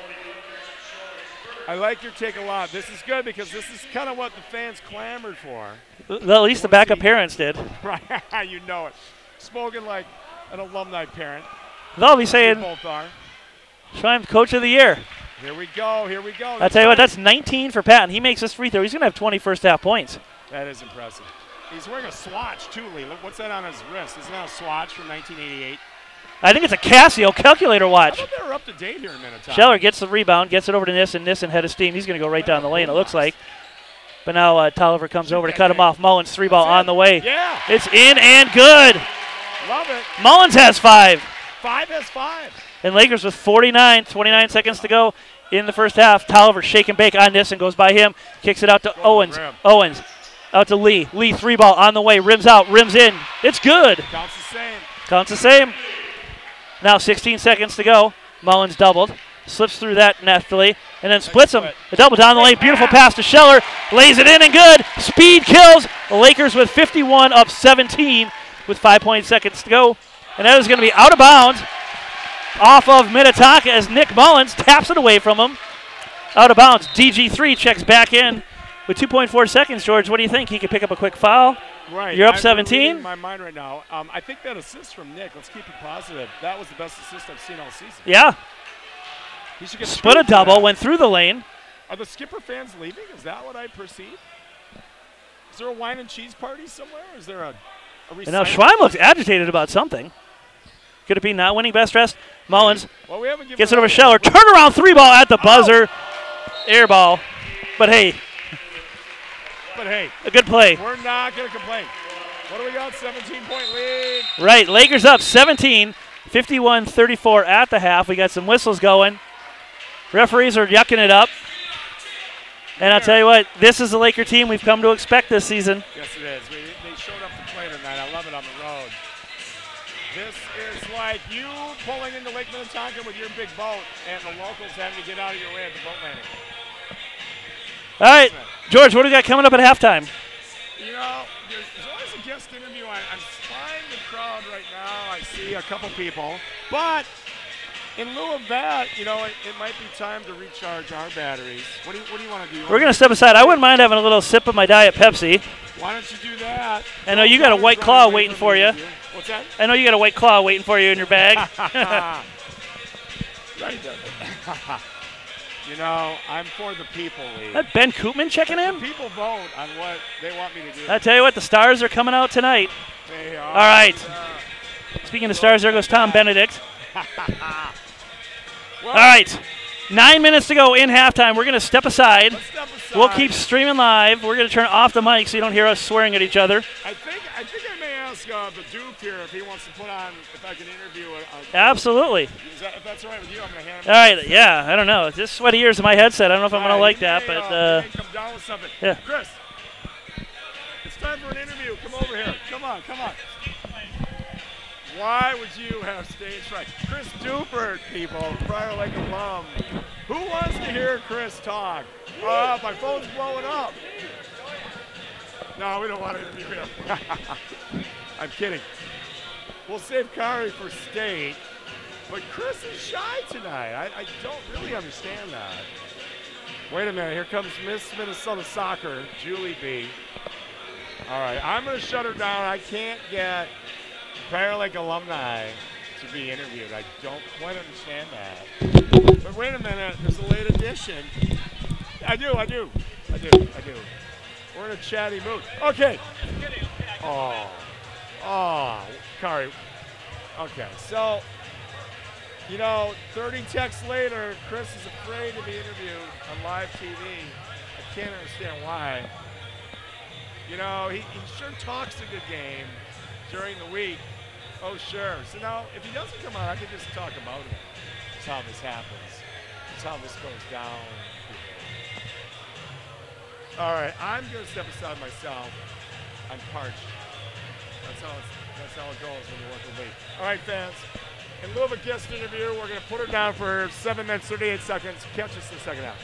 I like your take a lot. This is good because this is kind of what the fans clamored for. Well, at least the backup parents did. Right, you know it. Spoken like an alumni parent. They'll be saying, both are. Schweim's Coach of the Year. Here we go, here we go. I'll tell you what, that's 19 for Patton. He makes this free throw. He's going to have 20 first half points. That is impressive. He's wearing a swatch, too, Lee. Look, what's that on his wrist? Isn't that a swatch from 1988? I think it's a Casio calculator watch. I thought they were up to date here in Minnetonka. Scheller gets the rebound, gets it over to Nissen. Nissen head of steam. He's going to go right down the lane, it looks like. But now Tolliver comes over to cut him off. Mullins, 3-ball on the way. Yeah. It's in and good. Love it. Mullins has 5. 5 has 5. And Lakers with 29 seconds to go in the first half. Tolliver shake and bake on Nissen, goes by him, kicks it out to Owens. Owens out to Lee. Lee 3-ball on the way, rims out, rims in. It's good. Counts the same. Counts the same. Now 16 seconds to go. Mullins doubled. Slips through that neftily and then splits him. A double down the lane. Beautiful pass to Scheller. Lays it in and good. Speed kills. The Lakers with 51 up 17 with 5.8 seconds to go. And that is going to be out of bounds off of Minnetonka as Nick Mullins taps it away from him. Out of bounds. DG3 checks back in with 2.4 seconds. George, what do you think? He could pick up a quick foul. Right. You're up I'm 17? reading my mind right now. I think that assist from Nick, let's keep it positive. That was the best assist I've seen all season. Yeah. He should get split a double, went through the lane. Are the Skipper fans leaving? Is that what I perceive? Is there a wine and cheese party somewhere? Is there a and now Schweim looks agitated about something. Could it be not winning best dressed? Mullins gets it over Scheller. Turnaround 3-ball at the buzzer. Air ball. But hey, a good play. We're not going to complain. What do we got? 17-point lead. Right, Lakers up 17, 51-34 at the half. We got some whistles going. Referees are yucking it up. And I'll tell you what, this is the Laker team we've come to expect this season. Yes, it is. They showed up to play tonight. I love it on the road. This is like you pulling into Lake Minnetonka with your big boat and the locals having to get out of your way at the boat landing. All right, George, what do we got coming up at halftime? You know, there's always a guest interview. I'm spying the crowd right now. I see a couple people. But in lieu of that, you know, it might be time to recharge our batteries. What do you want to do? We're going to step aside. I wouldn't mind having a little sip of my Diet Pepsi. Why don't you do that? I know you got a White Claw waiting for you. What's that? I know you got a White Claw waiting for you in your bag. Right there. You know, I'm for the people, Lee. That Ben Koopman checking in? The people vote on what they want me to do. I tell you what, the Stars are coming out tonight. They are. All right. Speaking of Stars, there goes Tom Benedict. All right. 9 minutes to go in halftime. We're going to step aside. We'll keep streaming live. We're going to turn off the mic so you don't hear us swearing at each other. I think I may ask the Duke here if he wants to put on, if I can interview Absolutely. If that's all right with you, I'm going to hand him. All right, yeah, I don't know. Just sweaty ears in my headset. I don't know if I'm going to like that, but come down with something. Yeah. Chris, it's time for an interview. Come over here. Come on. Why would you have stage fright? Chris Dupert, people, Prior Lake alum. Who wants to hear Chris talk? My phone's blowing up. No, we don't want to interview him. I'm kidding. We'll save Kari for state. But Chris is shy tonight. I don't really understand that. Wait a minute. Here comes Miss Minnesota Soccer, Julie B. All right. I'm going to shut her down. I can't get Prior Lake alumni to be interviewed. I don't quite understand that. But wait a minute. There's a late addition. I do. We're in a chatty mood. Okay. Oh, Kari. Okay, so, you know, 30 texts later, Chris is afraid to be interviewed on live TV. I can't understand why. You know, he sure talks a good game during the week. Oh, sure. So now, if he doesn't come on, I can just talk about him. That's how this happens. That's how this goes down. All right, I'm going to step aside myself. I'm parched. That's how it goes when you work with me. All right, fans. In lieu of a guest interview, we're going to put her down for 7 minutes, 38 seconds. Catch us in the second half.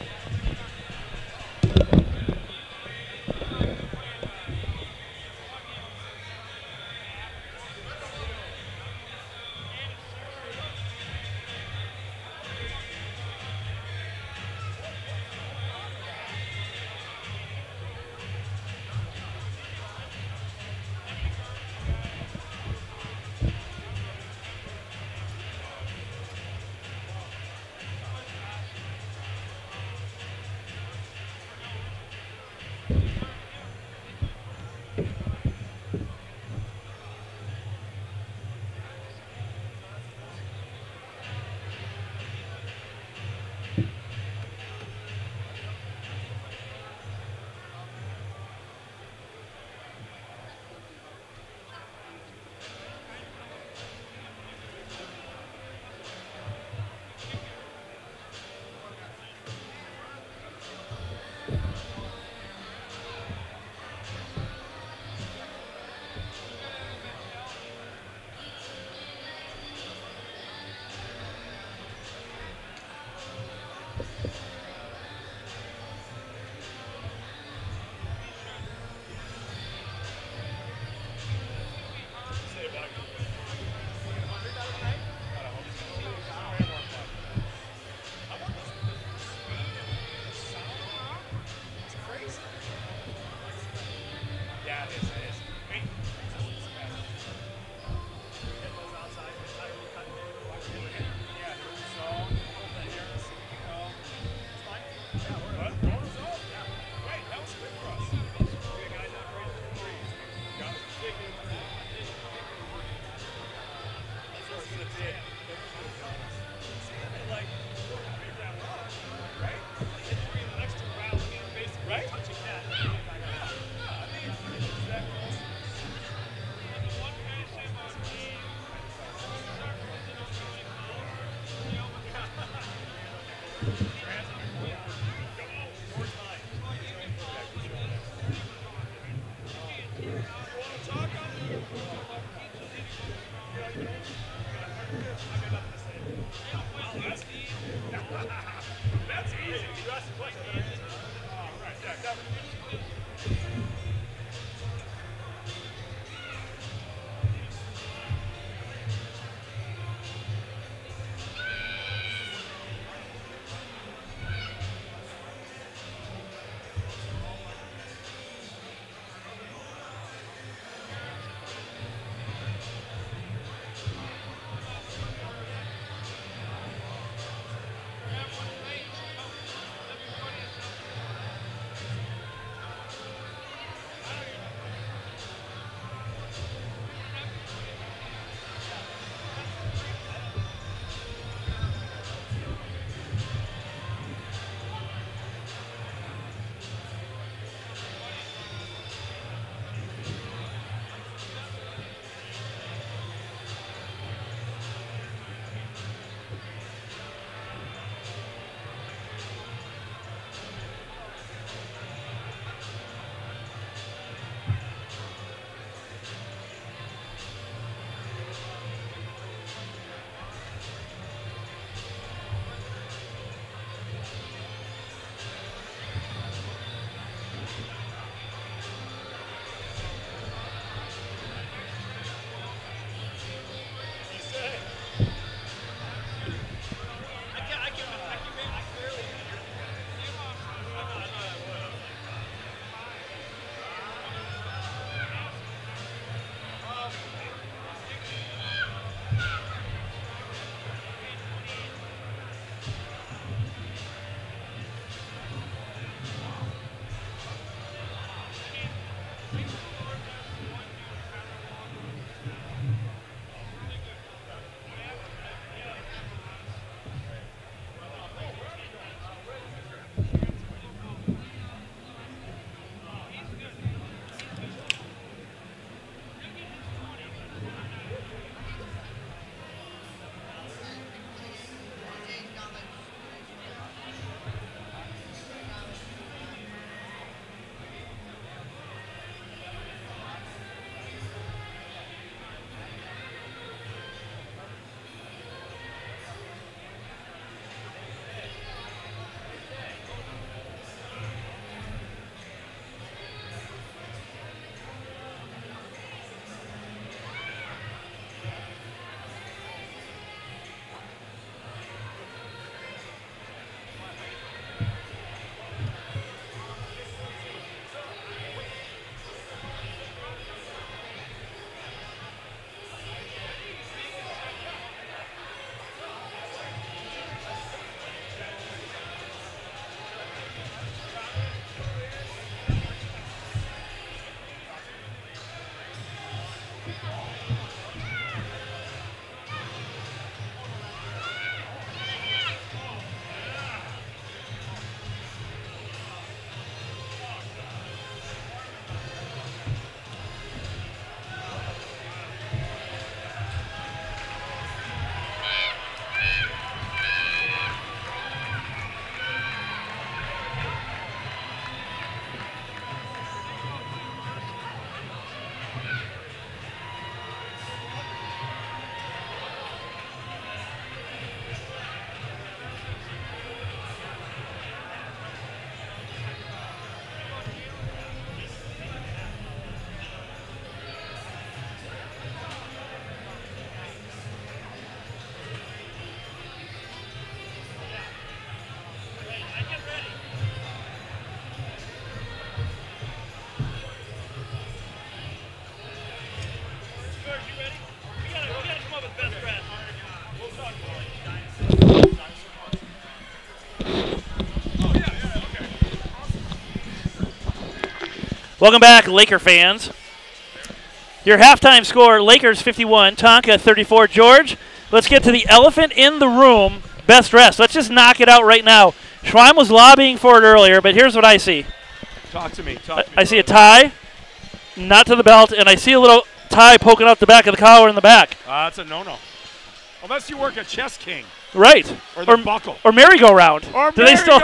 Welcome back, Laker fans. Your halftime score, Lakers 51, Tonka 34. George, let's get to the elephant in the room, best rest. Let's just knock it out right now. Schweim was lobbying for it earlier, but here's what I see. Talk to me. I see a tie, not to the belt, and I see a little tie poking out the back of the collar in the back. That's a no-no. Unless you work a chess king. Right. Or the buckle. Or merry-go-round. Do they still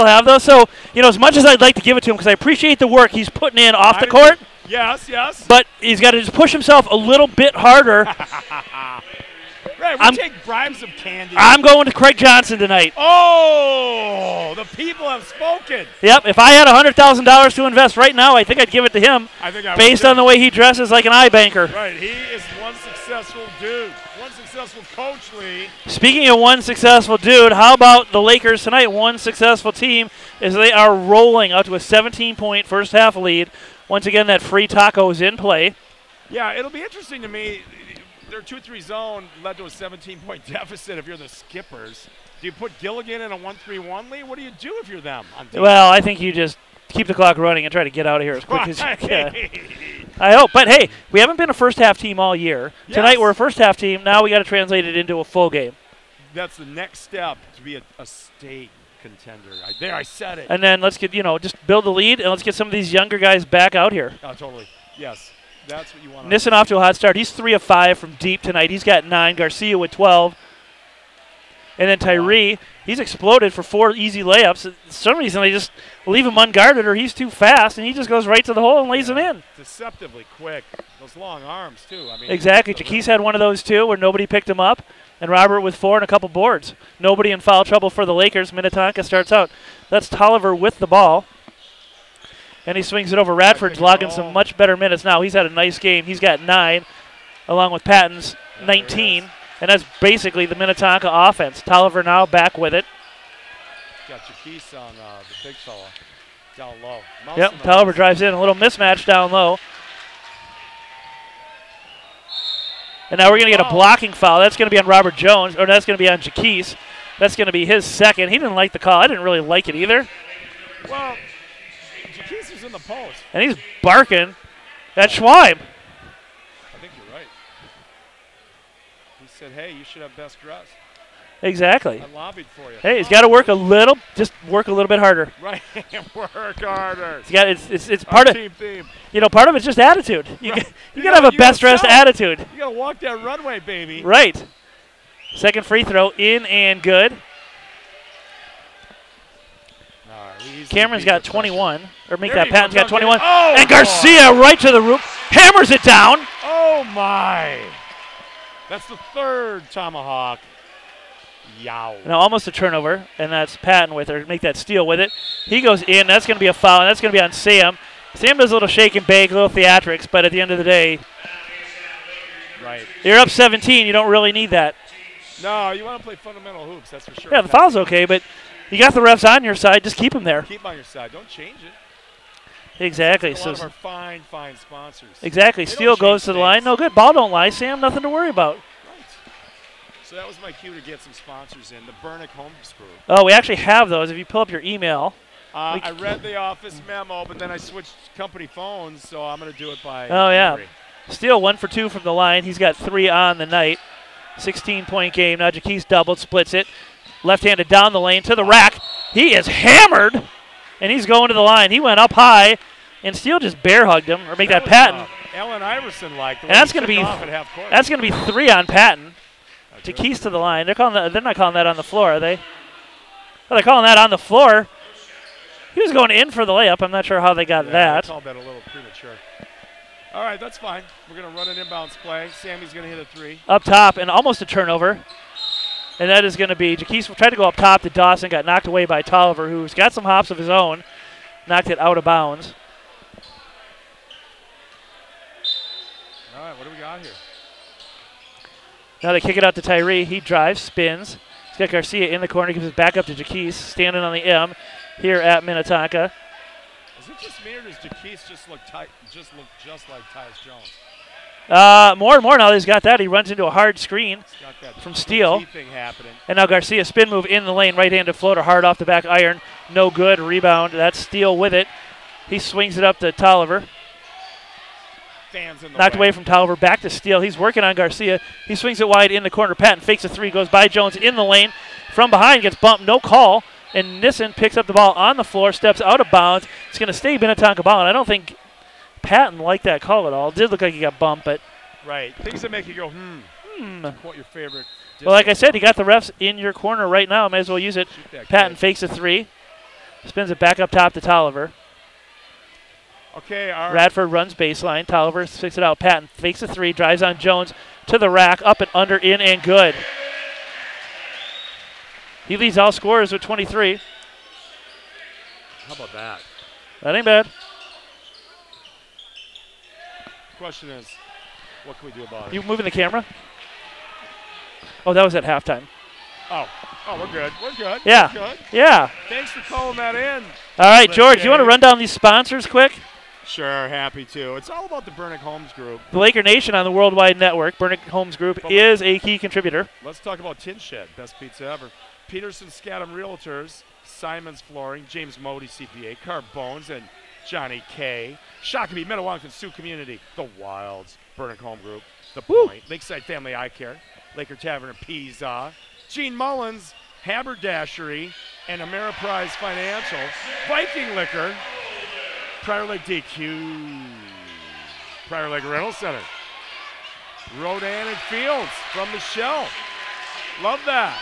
have those? So, as much as I'd like to give it to him, because I appreciate the work he's putting in off the court. Yes. But he's got to just push himself a little bit harder. Right, we take bribes of candy. I'm going to Craig Johnson tonight. Oh, the people have spoken. Yep, if I had $100,000 to invest right now, I think I'd give it to him. I think I based on the way he dresses like an iBanker. Right, he is one successful dude. One successful coach, Lee. Speaking of one successful dude, how about the Lakers tonight? One successful team as they are rolling out to a 17-point first half lead. Once again, that free taco is in play. Yeah, it'll be interesting to me. Their 2-3 zone led to a 17-point deficit if you're the Skippers. Do you put Gilligan in a 1-3-1 lead? What do you do if you're them? Well, I think you just keep the clock running and try to get out of here as quick as you can. I hope. But, hey, we haven't been a first-half team all year. Yes. Tonight we're a first-half team. Now we got to translate it into a full game. That's the next step to be a state contender. I said it. And then let's get, just build the lead, and let's get some of these younger guys back out here. Oh, totally. Yes. That's what you want. Nissen off to a hot start. He's 3 of 5 from deep tonight. He's got 9. Garcia with 12. And then Tyree, he's exploded for 4 easy layups. For some reason, they just leave him unguarded or he's too fast, and he just goes right to the hole and lays it in. Deceptively quick. Those long arms, too. Exactly. Jaquise had one of those, too, where nobody picked him up. And Robert with 4 and a couple boards. Nobody in foul trouble for the Lakers. Minnetonka starts out. That's Tolliver with the ball. And he swings it over. Radford's logging some much better minutes now. He's had a nice game. He's got 9, along with Patton's 19. And that's basically the Minnetonka offense. Tolliver now back with it. Got Jaquise on the big fella down low. Yep, Tolliver drives in. A little mismatch down low. And now we're going to get a blocking foul. That's going to be on Robert Jones, or that's going to be on Jaquise. That's going to be his second. He didn't like the call. I didn't really like it either. Well, Jaquise is in the post. And he's barking at Schweim. I think you're right. He said, hey, you should have best dress. Exactly. I lobbied for you. Hey, he's got to work a little, just work a little bit harder. Right, work harder. It's part of team theme. Part of it's just attitude. You got to have a best dressed attitude. You got to walk that runway, baby. Right. Second free throw in and good. Cameron's got 21, or make that Patton's got 21. Oh, and Garcia right to the roof, hammers it down. Oh, my. That's the third tomahawk. Yow. Now almost a turnover, and that's Patton with her. Make that steal with it. He goes in. That's going to be a foul, and that's going to be on Sam. Sam does a little shake and bake, a little theatrics, but at the end of the day, right. You're up 17. You don't really need that. No, you want to play fundamental hoops, that's for sure. Yeah, the foul's okay, but you got the refs on your side. Just keep them there. Keep them on your side. Don't change it. Exactly. A lot of our fine sponsors. Exactly. Steele goes to the line. No good. Ball don't lie, Sam. Nothing to worry about. Right. So that was my cue to get some sponsors in. The Bernick Home Screw. Oh, we actually have those. If you pull up your email. I read the office memo, but then I switched company phones, so I'm going to do it by memory. Steele 1 for 2 from the line. He's got 3 on the night. 16-point game. Now Jaquise doubled, splits it. Left-handed down the lane to the rack. He is hammered, and he's going to the line. He went up high, and Steele just bear hugged him, or make that Patton. Allen Iverson like. And that's going to be 3 on Patton. Jaquise to the line. They're not calling that on the floor, are they? Oh, they're calling that on the floor. He was going in for the layup. I'm not sure how they got that. I called that a little premature. All right, that's fine. We're going to run an inbounds play. Sammy's going to hit a 3. Up top, and almost a turnover. And that is going to be Jaquise tried to go up top to Dawson, got knocked away by Tolliver, who's got some hops of his own. Knocked it out of bounds. All right, what do we got here? Now they kick it out to Tyree. He drives, spins. He's got Garcia in the corner, gives it back up to Jaquise, standing on the M here at Minnetonka. Is it just me, or does Jaquise just look just like Tyus Jones? More and more now that he's got that. He runs into a hard screen from Steele. And now Garcia, spin move in the lane, right-handed floater, hard off the back iron. No good, rebound. That's Steele with it. He swings it up to Tolliver. Fans in the Knocked way. away from Tolliver, back to Steele. He's working on Garcia. He swings it wide in the corner. Patton fakes a three, goes by Jones in the lane. From behind, gets bumped, no call. And Nissen picks up the ball on the floor, steps out of bounds. It's going to stay Minnetonka ball, and I don't think Patton liked that call at all. It did look like he got bumped, but. Right. Things that make you go, What your favorite? Well, like I said, you got the refs in your corner right now. May as well use it. Patton fakes a three. Spins it back up top to Tolliver. Okay, Radford runs baseline. Tolliver sticks it out. Patton fakes a three, drives on Jones to the rack, up and under, in and good. He leads all scorers with 23. How about that? That ain't bad. Question is, what can we do about it? You moving the camera? Oh, that was at halftime. Oh, we're good. We're good. Yeah. We're good. Yeah. Thanks for calling that in. All right, George, you want to run down these sponsors quick? Sure, happy to. It's all about the Bernick Homes Group. The Laker Nation on the Worldwide Network. Bernick Homes Group is a key contributor. Let's talk about Tin Shed, best pizza ever. Peterson Scadam Realtors, Simon's Flooring, James Modi CPA, Carbones, and Johnny K. Shakopee, Minnetonka, Sioux Community, The Wilds, Bernick Home Group, The Point, Lakeside Family Eye Care, Laker Tavern in Pisa, Gene Mullins, Haberdashery, and Ameriprise Financial, Viking Liquor, Prior Lake DQ, Prior Lake Rental Center, Rodan and Fields from Michelle. Love that.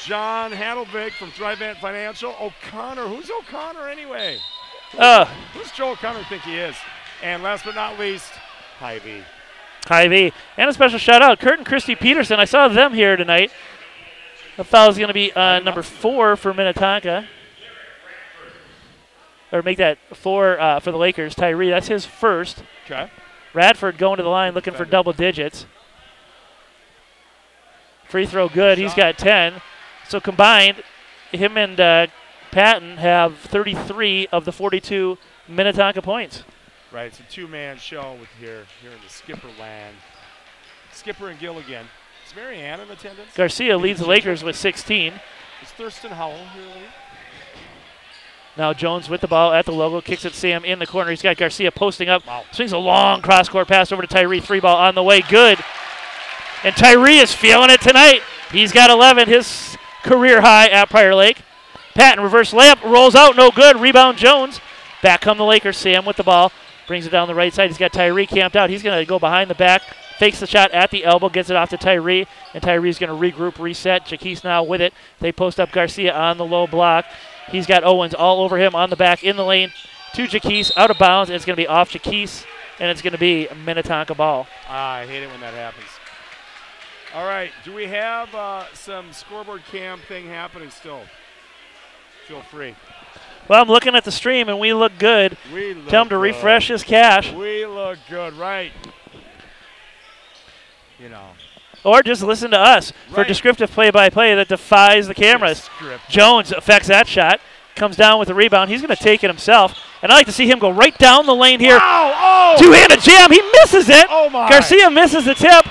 John Hadelvig from Thrivent Financial. O'Connor. Who's O'Connor anyway? Who's Joe O'Connor think he is? And last but not least, Hy-Vee. Hy-Vee. And a special shout out, Kurt and Christy Peterson. I saw them here tonight. The foul's going to be number 4 for Minnetonka. Or make that 4 for the Lakers. Tyree, that's his first. Okay. Radford going to the line looking for double digits. Free throw good. He's got 10. So combined, him and Patton have 33 of the 42 Minnetonka points. Right, it's a two-man show with here in the Skipper land. Skipper and Gilligan. Is Mary Ann in attendance? Garcia leads the Lakers with 16. Is Thurston Howell here? Now Jones with the ball at the logo, kicks it Sam in the corner. He's got Garcia posting up, swings a long cross-court pass over to Tyree. 3-ball on the way, good. And Tyree is feeling it tonight. He's got 11, his career high at Prior Lake. Patton reverse layup, rolls out, no good. Rebound Jones. Back come the Lakers. Sam with the ball, brings it down the right side. He's got Tyree camped out. He's going to go behind the back, fakes the shot at the elbow, gets it off to Tyree, and Tyree's going to regroup, reset. Jaquise now with it. They post up Garcia on the low block. He's got Owens all over him on the back in the lane to Jaquise, out of bounds, and it's going to be off Jaquise, and it's going to be a Minnetonka ball. I hate it when that happens. All right, do we have some scoreboard cam thing happening still? Feel free. Well, I'm looking at the stream, and we look good. Tell him to refresh his cache. We look good, right? You know. Or just listen to us for descriptive play-by-play that defies the cameras. Jones affects that shot, comes down with the rebound. He's going to take it himself, and I like to see him go right down the lane here. Wow! Oh! Two-handed jam. He misses it. Oh, my. Garcia misses the tip.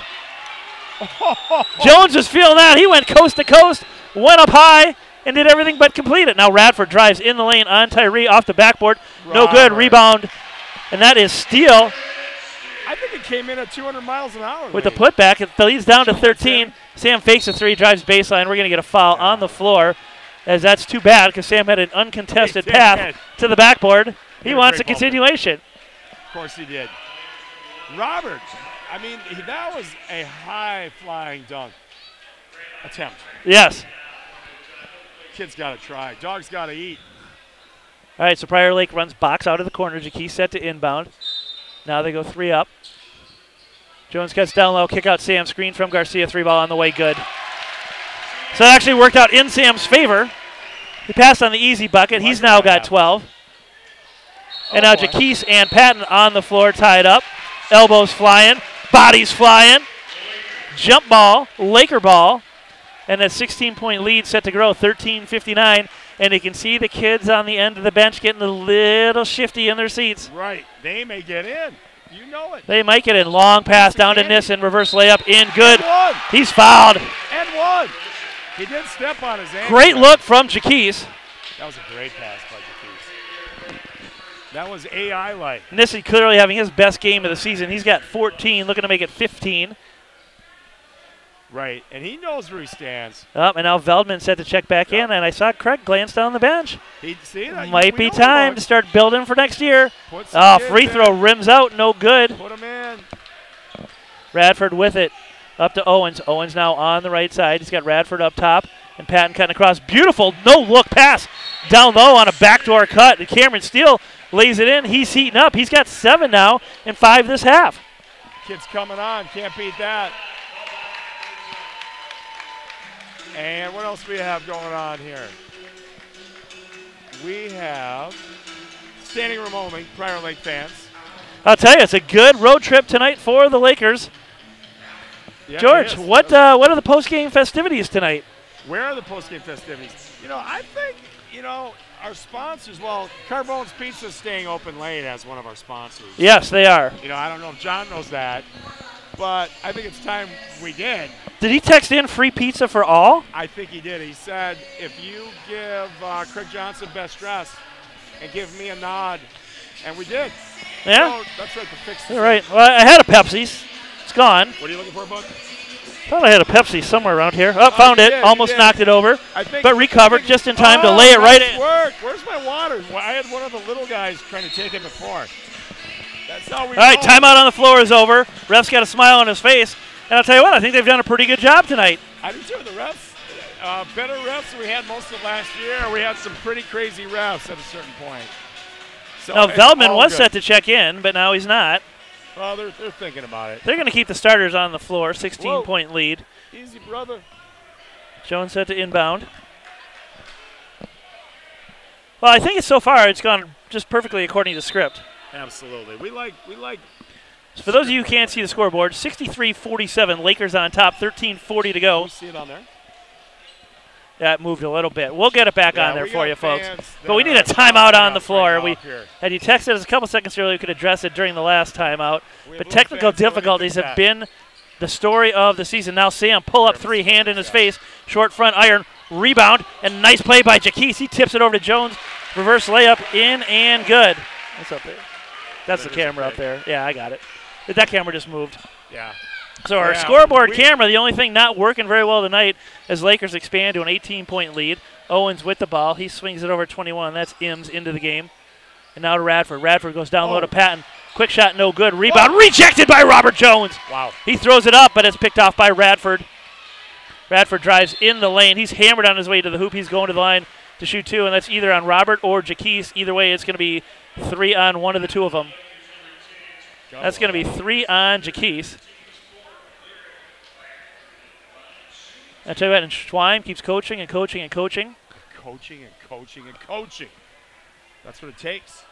Jones was feeling that. He went coast to coast, went up high, and did everything but complete it. Now Radford drives in the lane on Tyree off the backboard. No good. Rebound, and that is Steele. I think it came in at 200 miles an hour. With the putback, it leads down to 13. Sam fakes a three, drives baseline. We're going to get a foul on the floor, as that's too bad because Sam had an uncontested path to the backboard. He wants a continuation. Of course he did. Robert, I mean, that was a high-flying dunk attempt. Yes. Kid's got to try. Dog's got to eat. All right, so Prior Lake runs box out of the corner. Jaquise set to inbound. Now they go 3 up. Jones cuts down low, kick out Sam, screen from Garcia, 3-ball on the way, good. So it actually worked out in Sam's favor. He passed on the easy bucket. He's now got 12. And now Jaquise and Patton on the floor, tied up. Elbows flying, bodies flying. Jump ball, Laker ball. And a 16-point lead set to grow, 13-59. And you can see the kids on the end of the bench getting a little shifty in their seats. Right. They may get in. You know it. They might get in. Long pass down to Nissen. Reverse layup in. Good. And one. He's fouled. And one. He did step on his ankle. Great look from Jaquise. That was a great pass by Jaquise. That was AI-like. Nissen clearly having his best game of the season. He's got 14, looking to make it 15. Right, and he knows where he stands. And now Veldman set to check back in, and I saw Craig glance down the bench. Might be time to start building for next year. Free throw rims out, no good. Put him in. Radford with it, up to Owens. Owens now on the right side. He's got Radford up top, and Patton cutting across. Beautiful no-look pass down low on a backdoor cut. And Cameron Steele lays it in. He's heating up. He's got 7 now and 5 this half. Kid's coming on. Can't beat that. And what else we have going on here? We have standing room only, Prior Lake fans. I'll tell you, it's a good road trip tonight for the Lakers. Yeah, George, what are the post-game festivities tonight? Where are the post-game festivities? I think, our sponsors, Carbone's Pizza is staying open late as one of our sponsors. Yes, they are. I don't know if John knows that, but I think it's time we did. Did he text in free pizza for all? I think he did. He said, if you give Craig Johnson best dress and give me a nod, and we did. Yeah? So that's right, to fix All right. Well, I had a Pepsi's. It's gone. What are you looking for, bud? Thought I had a Pepsi somewhere around here. Found it. Almost knocked it over, but recovered just in time to lay it right in. Work. Where's my water? Well, I had one of the little guys trying to take it before. That's how we All right, timeout on the floor is over. Ref's got a smile on his face. And I'll tell you what, I think they've done a pretty good job tonight. I do too. The refs, better refs than we had most of last year. We had some pretty crazy refs at a certain point. So now, Veldman was set to check in, but now he's not. Well, they're thinking about it. They're going to keep the starters on the floor, 16-point lead. Easy, brother. Jones set to inbound. Well, I think so far it's gone just perfectly according to script. Absolutely. We like. So for those of you who can't see the scoreboard, 63-47, Lakers on top, 13:40 to go. You see it on there? That moved a little bit. We'll get it back on there for you, folks. But we need a timeout timeout on the floor. Had you texted us a couple seconds earlier, we could address it during the last timeout. But technical difficulties have been the story of the season. Now Sam, pull up three, hand in his face, short front iron, rebound, and nice play by Jaquise. He tips it over to Jones. Reverse layup in and good. What's up there? That's the camera up there. Yeah, I got it. That camera just moved. Yeah. So our scoreboard camera, the only thing not working very well tonight as Lakers expand to an 18-point lead. Owens with the ball. He swings it over 21. That's Ims into the game. And now to Radford. Radford goes down low to Patton. Quick shot, no good. Rebound rejected by Robert Jones. Wow. He throws it up, but it's picked off by Radford. Radford drives in the lane. He's hammered on his way to the hoop. He's going to the line to shoot two, and that's either on Robert or Jaquise. Either way, it's going to be 3 on one of the two of them. That's going to be 3 on Jaquise. I tell you what, and Schweim keeps coaching and coaching and coaching. Coaching and coaching and coaching. That's what it takes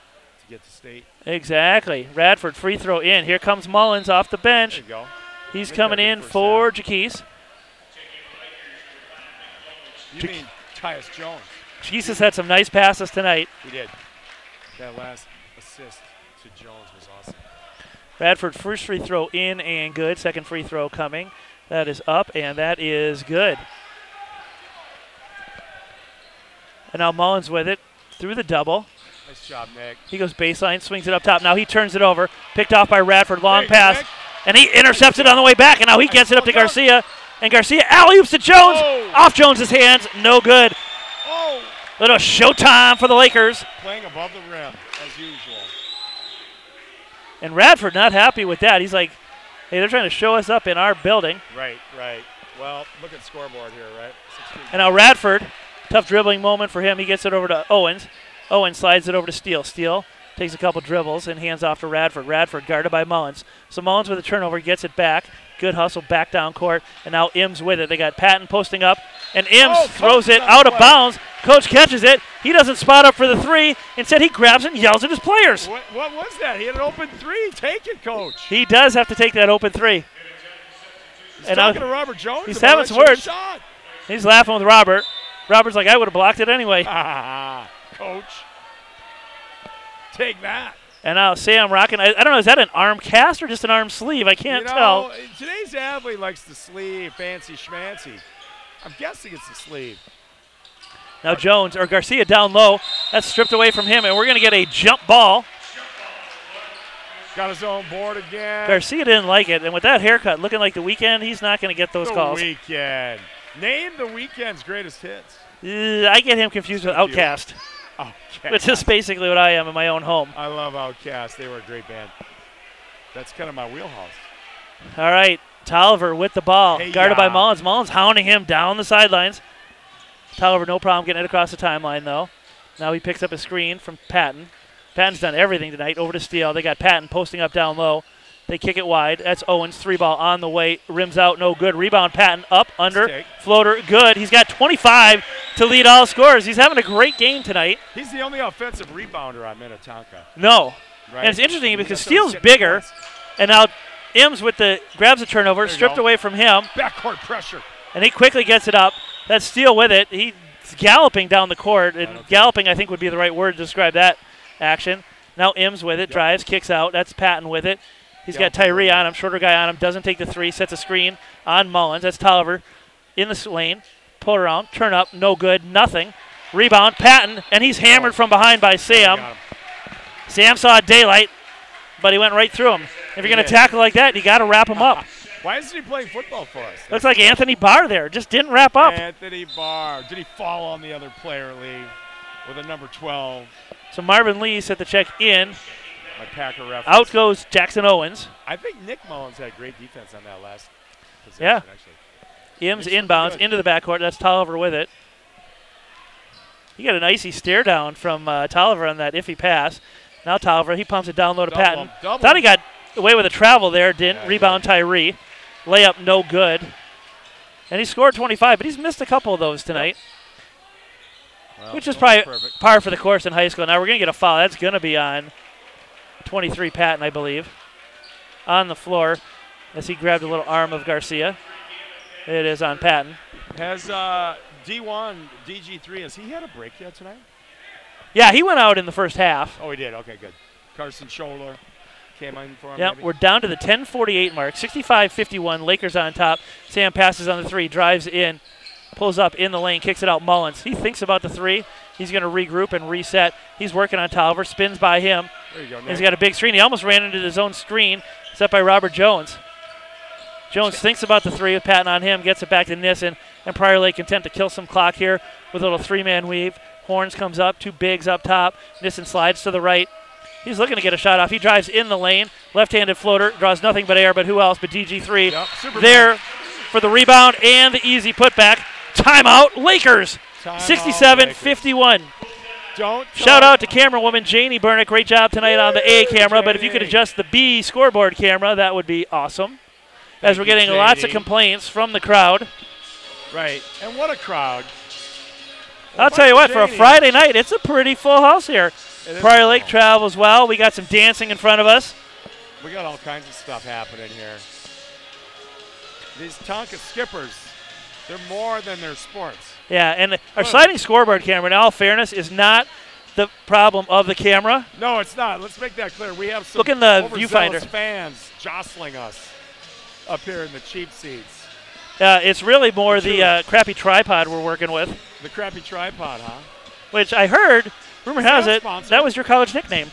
to get to state. Exactly. Radford free throw in. Here comes Mullins off the bench. There you go. He's coming in for Jaquise. You mean Tyus Jones. Jaquise has had some nice passes tonight. He did. That last assist to Jones was awesome. Radford first free throw in and good. Second free throw coming. That is up, and that is good. And now Mullins with it through the double. Nice job, Nick. He goes baseline, swings it up top. Now he turns it over. Picked off by Radford. Long pass. Nick. And he intercepts it on the way back, and now he gets it up to Garcia. And Garcia alley-oops to Jones. Off Jones' hands. No good. Little showtime for the Lakers. Playing above the rim, as usual. And Radford not happy with that. He's like, hey, they're trying to show us up in our building. Right. Well, look at the scoreboard here, right? 16. And now Radford, tough dribbling moment for him. He gets it over to Owens. Owens slides it over to Steele. Steele takes a couple dribbles and hands off to Radford. Radford guarded by Mullins. So Mullins with a turnover gets it back. Good hustle back down court. And now Ims with it. They got Patton posting up. And Ims throws it out of bounds. Coach catches it. He doesn't spot up for the three. Instead, he grabs and yells at his players. What was that? He had an open three. Take it, Coach. He does have to take that open three. He's talking to Robert Jones. He's having some words. He's laughing with Robert. Robert's like, I would have blocked it anyway. Coach. Take that. And now Sam rocking. I don't know, is that an arm cast or just an arm sleeve? I can't tell. Today's athlete likes the sleeve, fancy schmancy. I'm guessing it's the sleeve. Now Jones, or Garcia down low. That's stripped away from him, and we're going to get a jump ball. Got his own board again. Garcia didn't like it, and with that haircut looking like the Weekend, he's not going to get those The calls. Weekend. Name the Weekend's greatest hits. I get him confused with Outkast, which is basically what I am in my own home. I love Outkast. They were a great band. That's kind of my wheelhouse. All right, Tolliver with the ball, guarded by Mullins. Mullins hounding him down the sidelines. Tolliver no problem getting it across the timeline, though. Now he picks up a screen from Patton. Patton's done everything tonight. Over to Steele. They got Patton posting up down low. They kick it wide. That's Owens. 3-ball on the way. Rims out. No good. Rebound. Patton up, under. Floater. Good. He's got 25 to lead all scorers. He's having a great game tonight. He's the only offensive rebounder on Minnetonka. No. Right? And it's interesting because Steele's bigger. And now Ims with the grabs a turnover. Stripped away from him. Backcourt pressure. And he quickly gets it up. That's Steele with it. He's galloping down the court. And galloping, I think, would be the right word to describe that action. Now Ims with it, drives, kicks out. That's Patton with it. He's got Tyree on him, shorter guy on him, doesn't take the three, sets a screen on Mullins. That's Tolliver in the lane. Pull around, turn up, no good, nothing. Rebound, Patton, and he's hammered from behind by Sam. Sam saw daylight, but he went right through him. If you're going to tackle like that, you got to wrap him up. Why isn't he playing football for us? Looks like Anthony Barr there, just didn't wrap up. Anthony Barr. Did he fall on the other player, Lee, with a number 12? So Marvin Lee set the check in. My Packer reference. Out goes Jackson Owens. I think Nick Mullins had great defense on that last possession, yeah. actually. Ims inbounds into the backcourt. That's Tolliver with it. He got an icy stare down from Tolliver on that iffy pass. Now Tolliver, he pumps it down low to Patton. Thought he got away with a travel there. Didn't. Rebound Tyree. Layup no good. And he scored 25, but he's missed a couple of those tonight. Well, which is probably par for the course in high school. Now we're going to get a foul. That's going to be on 23 Patton, I believe. On the floor as he grabbed a little arm of Garcia. It is on Patton. Has D1, DG3, has he had a break yet tonight? Yeah, he went out in the first half. Oh, he did. Okay, good. Carson Scholler came in for him. Yep, we're down to the 10:48 mark. 65-51. Lakers on top. Sam passes on the three, drives in, pulls up in the lane, kicks it out. Mullins. He thinks about the three. He's going to regroup and reset. He's working on Tolliver. Spins by him. There you go, Nick. He's got a big screen. He almost ran into his own screen. Set by Robert Jones. Jones thinks about the three with Patton on him, gets it back to Nissen, and Prior Lake content to kill some clock here with a little three-man weave. Horns comes up, two bigs up top. Nissen slides to the right. He's looking to get a shot off. He drives in the lane. Left-handed floater, draws nothing but air, but who else but DG3. There for the rebound and the easy putback. Timeout, Lakers. 67-51. Shout out to camerawoman Janie Burnick. Great job tonight on the A camera, but if you could adjust the B scoreboard camera, that would be awesome. As we're getting lots of complaints from the crowd. Right, and what a crowd. I'll tell you what, for a Friday night, it's a pretty full house here. Prior Lake travels well. We got some dancing in front of us. We got all kinds of stuff happening here. These Tonka skippers, they're more than their sports. Yeah, and our sliding scoreboard camera, in all fairness, is not the problem of the camera. No, it's not. Let's make that clear. We have some look in the viewfinder fans jostling us up here in the cheap seats. It's really more the crappy tripod we're working with. The crappy tripod, huh? Which I heard, rumor has it, that was your college nickname.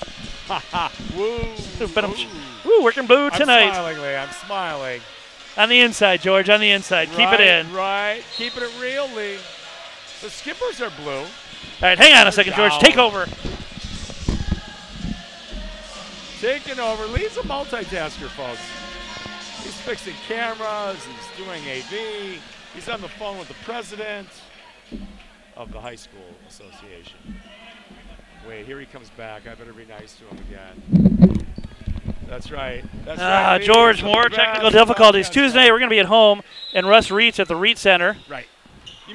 Woo. Woo, working boo tonight. I'm smiling, Lee. I'm smiling. On the inside, George, on the inside. Right, keep it in. Right, keeping it real, Lee. The skippers are blue. All right, hang on a second, George. Take over. Taking over. Lee's a multitasker, folks. He's fixing cameras. He's doing AV. He's on the phone with the president of the high school association. Wait, here he comes back. I better be nice to him again. That's right. That's right. George, more technical difficulties. Tuesday, we're going to be at home, and Russ Reitz at the Reitz Center. Right.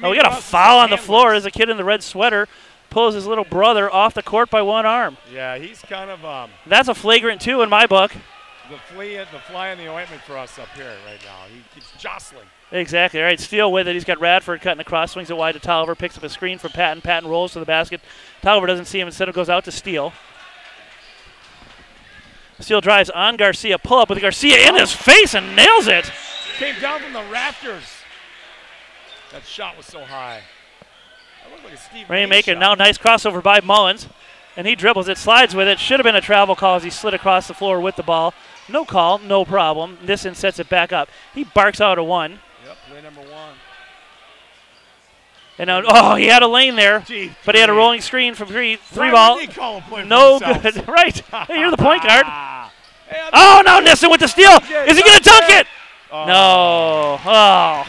Oh, we got a foul on the floor as a kid in the red sweater pulls his little brother off the court by one arm. Yeah, he's kind of that's a flagrant two in my book. The fly in the ointment for us up here right now. He keeps jostling. Exactly. All right, Steele with it. He's got Radford cutting across, swings it wide to Tolliver, picks up a screen from Patton. Patton rolls to the basket. Tolliver doesn't see him. Instead, it goes out to Steele. Steele drives on Garcia. Pull up with Garcia in his face and nails it. Came down from the rafters. That shot was so high. That looked like a Steve Rainmaker shot. now nice crossover by Mullins. And he dribbles it, slides with it. Should have been a travel call as he slid across the floor with the ball. No call, no problem. Nissen sets it back up. He barks out a 1. Yep, play number 1. And now, he had a lane there, but he had a rolling screen from three ball. No good. Right. Hey, you're the point guard. Oh, no, Nissen with the steal. Is he going to dunk it? No. Oh.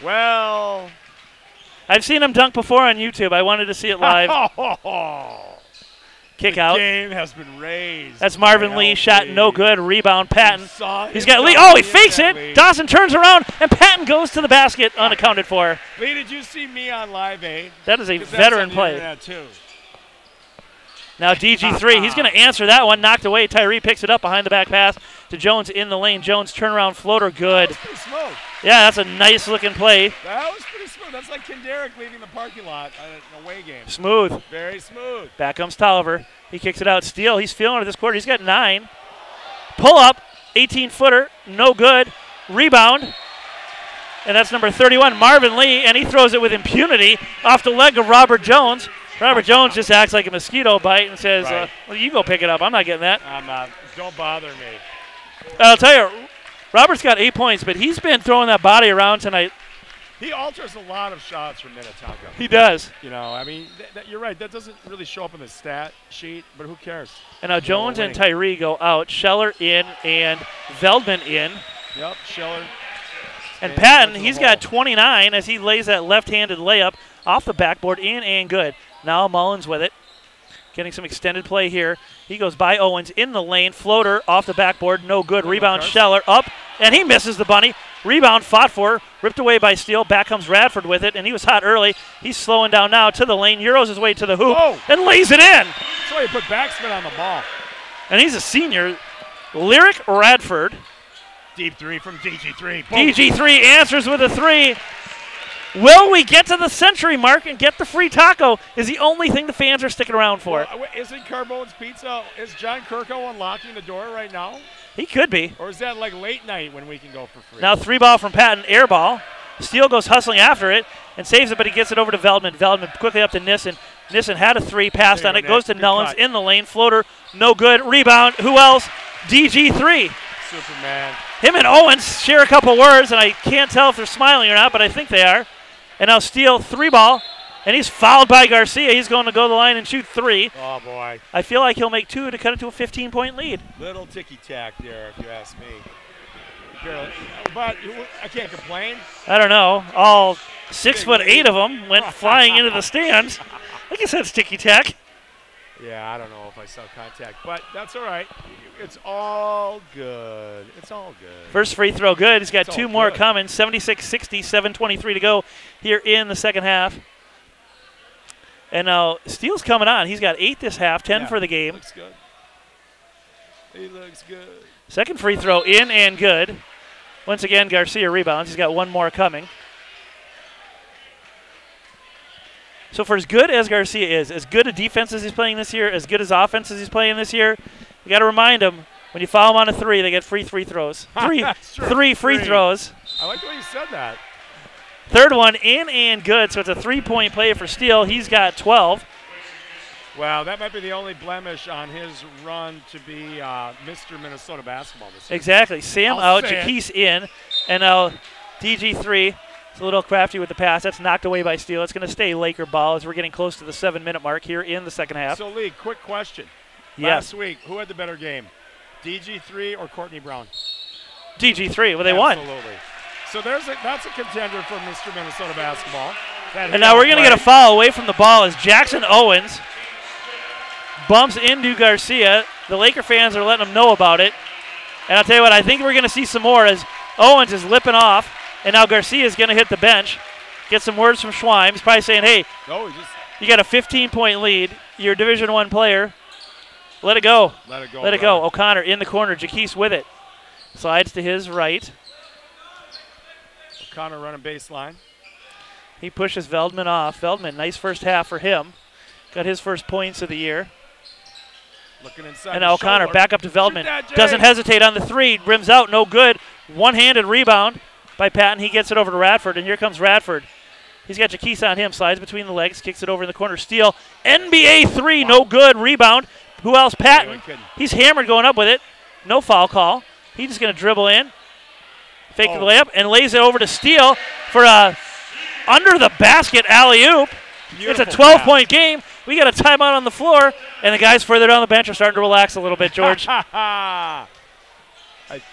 Well. I've seen him dunk before on YouTube. I wanted to see it live. Kick out. The game has been raised. That's Marvin Lee. Shot no good. Rebound, Patton. He's got Lee. Oh, he fakes it. Lee. Dawson turns around, and Patton goes to the basket unaccounted for. Lee, did you see me on Live 8? That is a veteran play. Now DG3, he's going to answer that one. Knocked away. Tyree picks it up behind the back pass to Jones in the lane. Jones turnaround floater, good. That was pretty smooth. Yeah, that's a nice looking play. That was pretty smooth. That's like Kendrick leaving the parking lot at an away game. Smooth. Very smooth. Back comes Tolliver. He kicks it out. Steele, he's feeling it this quarter. He's got 9. Pull up, 18-footer, no good. Rebound. And that's number 31, Marvin Lee, and he throws it with impunity off the leg of Robert Jones. Robert Jones just acts like a mosquito bite and says, well, you go pick it up. I'm not getting that. I'm not. Don't bother me. I'll tell you, Robert's got 8 points, but he's been throwing that body around tonight. He alters a lot of shots from Minnetonka. He does. You know, I mean, you're right. That doesn't really show up in the stat sheet, but who cares? And now Jones and Tyree go out. Scheller in and Veldman in. Yep, Scheller. And Patton, he's got 29 as he lays that left-handed layup off the backboard in and good. Now Mullins with it. Getting some extended play here. He goes by Owens in the lane. Floater off the backboard. No good. Rebound Scheller up. And he misses the bunny. Rebound fought for. Ripped away by Steele. Back comes Radford with it. And he was hot early. He's slowing down now to the lane. Euros his way to the hoop. And lays it in. That's why you put backspin on the ball. And he's a senior. Lyric Radford. Deep 3 from DG3. DG3 answers with a 3. Will we get to the century mark and get the free taco is the only thing the fans are sticking around for. Well, isn't Carbone's Pizza, is John Kirko unlocking the door right now? He could be. Or is that like late night when we can go for free? Now 3 ball from Patton, air ball. Steele goes hustling after it and saves it, but he gets it over to Veldman. Veldman quickly up to Nissen. Nissen had a 3, passed on it, goes to Nullins in the lane. Floater, no good. Rebound, who else? DG3. Superman. Him and Owens share a couple words, and I can't tell if they're smiling or not, but I think they are. And now Steele, 3 ball, and he's fouled by Garcia. He's going to go to the line and shoot 3. Oh, boy. I feel like he'll make 2 to cut it to a 15-point lead. Little ticky-tack there, if you ask me. But I can't complain. I don't know. All 6'8" of them went flying into the stands. I guess that's ticky-tack. Yeah, I don't know if I saw contact, but that's all right. It's all good. It's all good. First free throw good. He's got 2 more coming. 76-60, 7:23 to go here in the second half. And now Steele's coming on. He's got 8 this half, 10 for the game. Looks good. He looks good. Second free throw in and good. Once again, Garcia rebounds. He's got 1 more coming. So for as good as Garcia is, as good a defense as he's playing this year, as good as offense as he's playing this year, you got to remind him, when you foul him on a 3, they get free throws. 3 free throws. I like the way you said that. Third one in and good, so it's a 3-point play for Steele. He's got 12. Wow, that might be the only blemish on his run to be Mr. Minnesota basketball this year. Exactly. Sam out, Jaquise in, and now DG3. A little crafty with the pass. That's knocked away by Steele. It's going to stay Laker ball as we're getting close to the 7-minute mark here in the second half. So, Lee, quick question. Yes. Last week, who had the better game, DG3 or Courtney Brown? DG3. Well, they won. Absolutely. So that's a contender for Mr. Minnesota basketball. And now we're going to get a foul away from the ball as Jackson Owens bumps into Garcia. The Laker fans are letting him know about it. And I'll tell you what, I think we're going to see some more as Owens is lipping off. And now Garcia is going to hit the bench, get some words from Schweim. He's probably saying, hey, you got a 15-point lead. You're a Division I player. Let it go. Let it go. Let it go. O'Connor in the corner. Jaquise with it. Slides to his right. O'Connor running baseline. He pushes Veldman off. Veldman, nice first half for him. Got his first points of the year. Looking inside. And now O'Connor back up to Veldman. Doesn't hesitate on the 3. Rims out. No good. One-handed rebound by Patton. He gets it over to Radford, and here comes Radford. He's got Jaquise on him. Slides between the legs. Kicks it over in the corner. Steal. NBA 3. Wow. No good. Rebound. Who else? Patton. He's hammered going up with it. No foul call. He's just going to dribble in. Fake the layup and lays it over to Steele for a under the basket alley-oop. It's a 12-point game. We got a timeout on the floor, and the guys further down the bench are starting to relax a little bit, George. I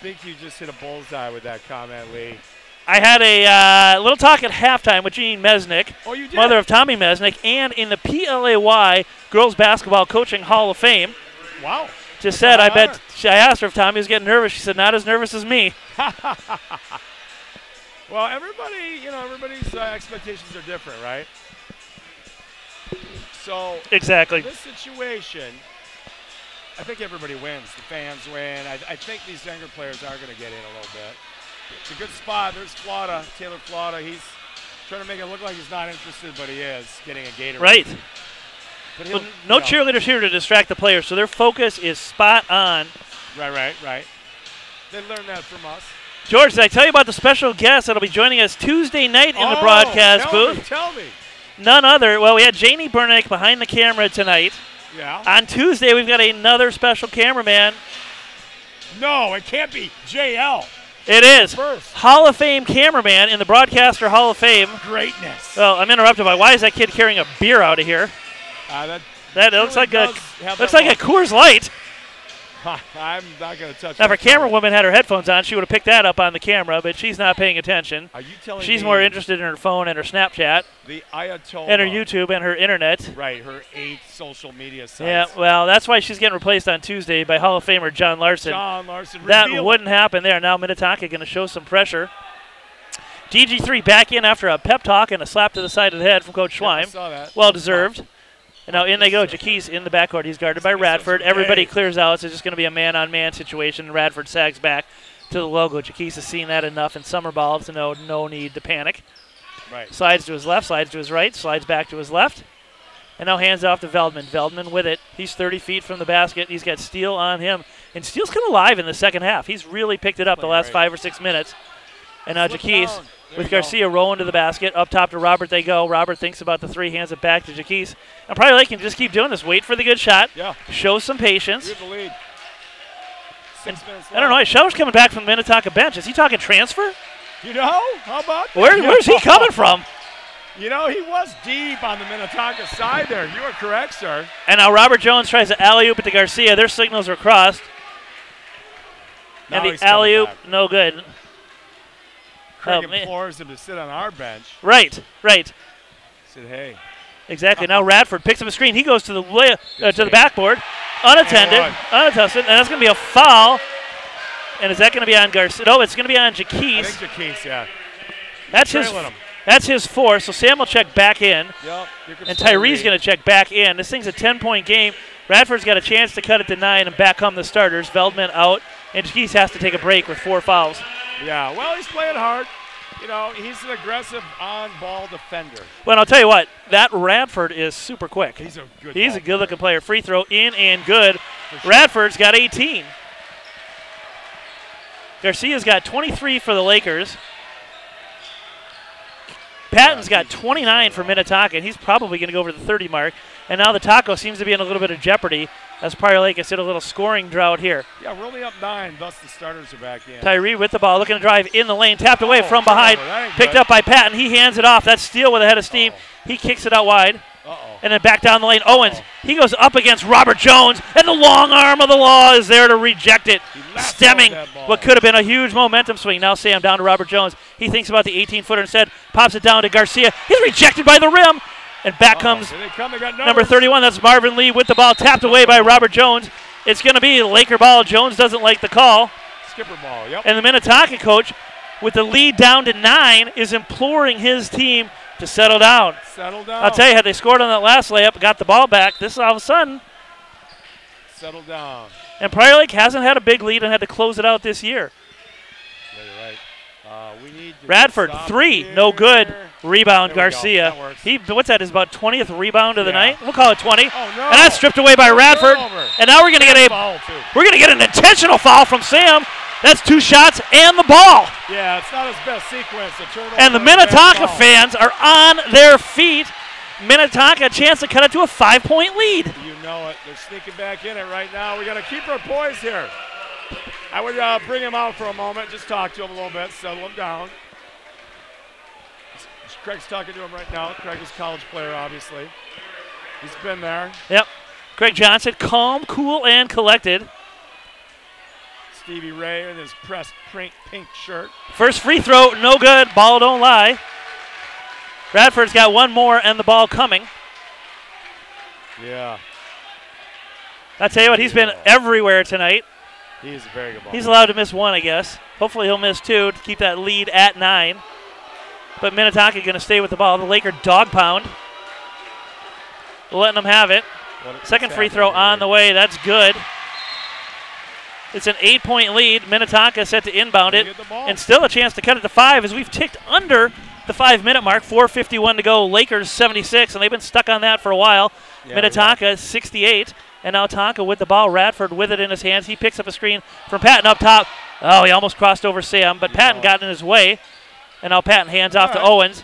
think you just hit a bullseye with that comment, Lee. I had a little talk at halftime with Jean Mesnick, mother of Tommy Mesnick, and in the PLAY Girls Basketball Coaching Hall of Fame. Wow. Just said, I asked her if Tommy was getting nervous. She said, not as nervous as me. Well, everybody's expectations are different, right? So exactly. In this situation, I think everybody wins. The fans win. I think these younger players are going to get in a little bit. It's a good spot. There's Taylor Flauta. He's trying to make it look like he's not interested, but he is getting a Gatorade. Right. But no cheerleaders here to distract the players, so their focus is spot on. Right. They learned that from us. George, did I tell you about the special guest that'll be joining us Tuesday night in the broadcast booth? Tell me. None other. Well, we had Janie Burnick behind the camera tonight. Yeah. On Tuesday, we've got another special cameraman. No, it can't be JL. It is. Hall of Fame cameraman in the Broadcaster Hall of Fame. Greatness. Well, I'm interrupted by, why is that kid carrying a beer out of here? That looks like a Coors Light. I'm not going to touch now, if our camera woman had her headphones on, she would have picked that up on the camera, but she's not paying attention. Are you telling me she's more interested in her phone and her Snapchat. The Ayatollah. And her YouTube and her internet. Right, her 8 social media sites. Yeah, well, that's why she's getting replaced on Tuesday by Hall of Famer John Larson. That wouldn't happen there. Now Minnetonka going to show some pressure. DG3 back in after a pep talk and a slap to the side of the head from Coach Schweim. I saw that. Well deserved. And now in they go. Jaquise in the backcourt. He's guarded by Radford. Everybody clears out. So it's just going to be a man-on-man situation. Radford sags back to the logo. Jaquise has seen that enough in summer ball to know no need to panic. Right. Slides to his left, slides to his right, slides back to his left. And now hands off to Veldman. Veldman with it. He's 30 feet from the basket. He's got Steele on him. And Steele's come alive in the second half. He's really picked it up the last 5 or 6 minutes. And now Jaquise with Garcia rolling to the basket. Up top to Robert they go. Robert thinks about the three, hands it back to Jaquise. And probably Lake can just keep doing this. Wait for the good shot. Yeah. Show some patience. We have the lead. 6 minutes left. I don't know. Shower's coming back from the Minnetonka bench. Is he talking transfer? You know? How about that? Where's he coming from? You know, he was deep on the Minnetonka side there. You are correct, sir. And now Robert Jones tries to alley-oop it to Garcia. Their signals are crossed. Now and the alley-oop, no good. Craig implores him to sit on our bench. Right. Said, hey. Exactly. Now Radford picks up a screen. He goes to the backboard, unattended, unattested, and that's going to be a foul. And is that going to be on Garcia? No, it's going to be on Jaquise. I think Jaquise, yeah. That's his fourth. So Sam will check back in, and Tyree's going to check back in. This thing's a 10-point game. Radford's got a chance to cut it to 9 and back come the starters. Veldman out, and Jaquise has to take a break with 4 fouls. Yeah, well, he's playing hard. You know, he's an aggressive on-ball defender. Well, I'll tell you what, that Radford is super quick. He's a good-looking player. Free throw in and good. Sure. Radford's got 18. Garcia's got 23 for the Lakers. Patton's got 29 for Minnetonka, and he's probably going to go over the 30 mark. And now the Taco seems to be in a little bit of jeopardy as Prior Lake has hit a little scoring drought here. Yeah, we're only up 9, thus the starters are back in. Tyree with the ball, looking to drive in the lane, tapped away from behind, picked up by Patton. He hands it off. That's Steele with a head of steam. He kicks it out wide. And then back down the lane. Owens, he goes up against Robert Jones, and the long arm of the law is there to reject it, stemming what could have been a huge momentum swing. Now Sam down to Robert Jones. He thinks about the 18-footer instead, pops it down to Garcia. He's rejected by the rim, and back comes number 31. That's Marvin Lee with the ball, tapped away by Robert Jones. It's going to be Laker ball. Jones doesn't like the call. Skipper ball, yep. And the Minnetonka coach, with the lead down to 9, is imploring his team to settle down. I'll tell you, had they scored on that last layup, got the ball back, this all of a sudden. Settle down. And Prior Lake hasn't had a big lead and had to close it out this year. Yeah, you're right. We need to Radford, 3, no good. Rebound, Garcia. What's that, is about 20th rebound of the night? We'll call it 20. Oh, no. And that's stripped away by Radford. And now we're going to get an intentional foul from Sam. That's 2 shots and the ball. Yeah, it's not his best sequence. And the Minnetonka fans are on their feet. Minnetonka a chance to cut it to a 5-point lead. You know it. They're sneaking back in it right now. We got to keep our poise here. I would bring him out for a moment, just talk to him a little bit, settle him down. Craig's talking to him right now. Craig is a college player, obviously. He's been there. Yep. Craig Johnson, calm, cool, and collected. Stevie Ray in his pressed pink shirt. First free throw, no good. Ball don't lie. Bradford's got one more and the ball coming. Yeah. I tell you what, he's been everywhere tonight. He's a very good ball. He's allowed to miss 1, I guess. Hopefully he'll miss 2 to keep that lead at 9. But Minnetonka going to stay with the ball. The Laker dog pound. Letting them have it. Second free throw on the way. That's good. It's an 8-point lead. Minnetonka set to inbound it. And still a chance to cut it to 5 as we've ticked under the 5-minute mark. 4:51 to go. Lakers 76, and they've been stuck on that for a while. Yeah, Minnetonka 68. And now Tonka with the ball. Radford with it in his hands. He picks up a screen from Patton up top. Oh, he almost crossed over Sam, but Patton got in his way. And now Patton hands off to Owens.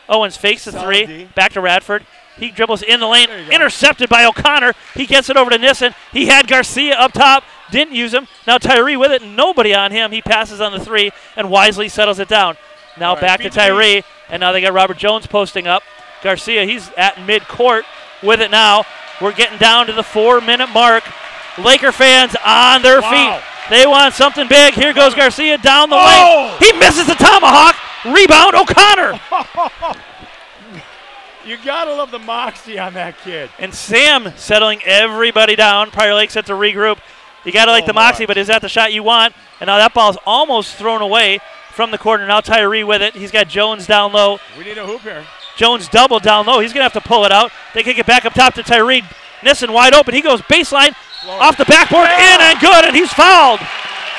Owens fakes the 3. Back to Radford. He dribbles in the lane. Intercepted by O'Connor. He gets it over to Nissen. He had Garcia up top. Didn't use him. Now Tyree with it. Nobody on him. He passes on the 3 and wisely settles it down. Now back to Tyree. And now they got Robert Jones posting up. Garcia, he's at mid-court with it now. We're getting down to the 4-minute mark. Laker fans on their feet. They want something big. Here goes Garcia down the lane. He misses the tomahawk. Rebound, O'Connor. You got to love the moxie on that kid. And Sam settling everybody down. Prior Lake set to regroup. You got to like the moxie, but is that the shot you want? And now that ball is almost thrown away from the corner. Now Tyree with it. He's got Jones down low. We need a hoop here. Jones double down low. He's going to have to pull it out. They kick it back up top to Tyree. Nissen wide open. He goes baseline. Off the backboard, in and good, and he's fouled.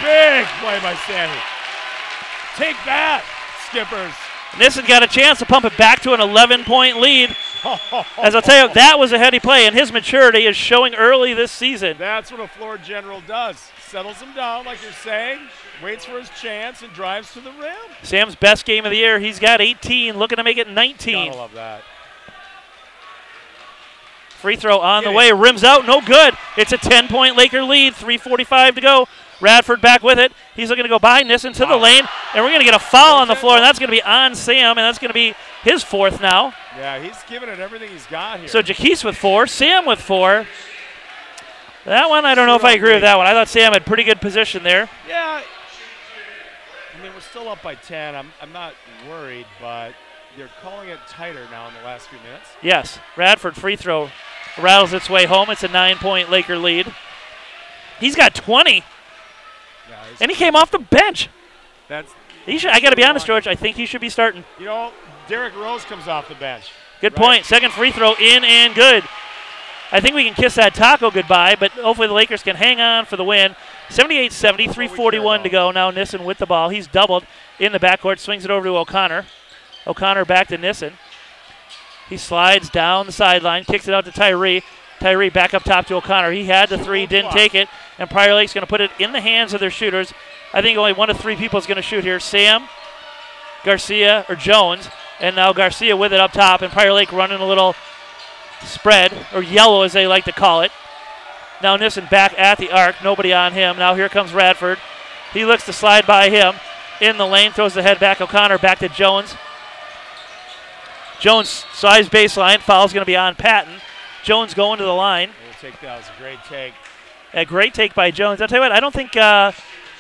Big play by Sammy. Take that, Skippers. Nissen got a chance to pump it back to an 11-point lead. As I'll tell you, that was a heady play, and his maturity is showing early this season. That's what a floor general does. Settles him down, like you're saying, waits for his chance, and drives to the rim. Sam's best game of the year. He's got 18, looking to make it 19. Gotta love that. Free throw on the way, rims out, no good. It's a 10-point Laker lead, 3:45 to go. Radford back with it. He's looking to go by Nissen to the lane, and we're going to get a foul on the floor, and that's going to be on Sam, and that's going to be his 4th now. Yeah, he's giving it everything he's got here. So Jaquise with 4, Sam with 4. That one, I don't know if I agree with that one. I thought Sam had pretty good position there. Yeah. I mean, we're still up by 10. I'm not worried, but they're calling it tighter now in the last few minutes. Yes. Radford free throw rattles its way home. It's a 9-point Laker lead. He's got 20. Yeah, and he came off the bench. I got to be honest, George. I think he should be starting. You know, Derrick Rose comes off the bench. Good point. Second free throw in and good. I think we can kiss that taco goodbye, but hopefully the Lakers can hang on for the win. 78-70, 3:41 to go. Now Nissen with the ball. He's doubled in the backcourt, swings it over to O'Connor. O'Connor back to Nissen. He slides down the sideline, kicks it out to Tyree. Tyree back up top to O'Connor. He had the 3, didn't take it, and Prior Lake's going to put it in the hands of their shooters. I think only 1 of 3 people is going to shoot here. Sam, Garcia, or Jones, and now Garcia with it up top, and Prior Lake running a little spread, or yellow as they like to call it. Now Nissen back at the arc, nobody on him. Now here comes Radford. He looks to slide by him. In the lane, throws the head back. O'Connor back to Jones. Jones size baseline. Foul's going to be on Patton. Jones going to the line. We'll take that. It was a great take. A great take by Jones. I'll tell you what, I don't think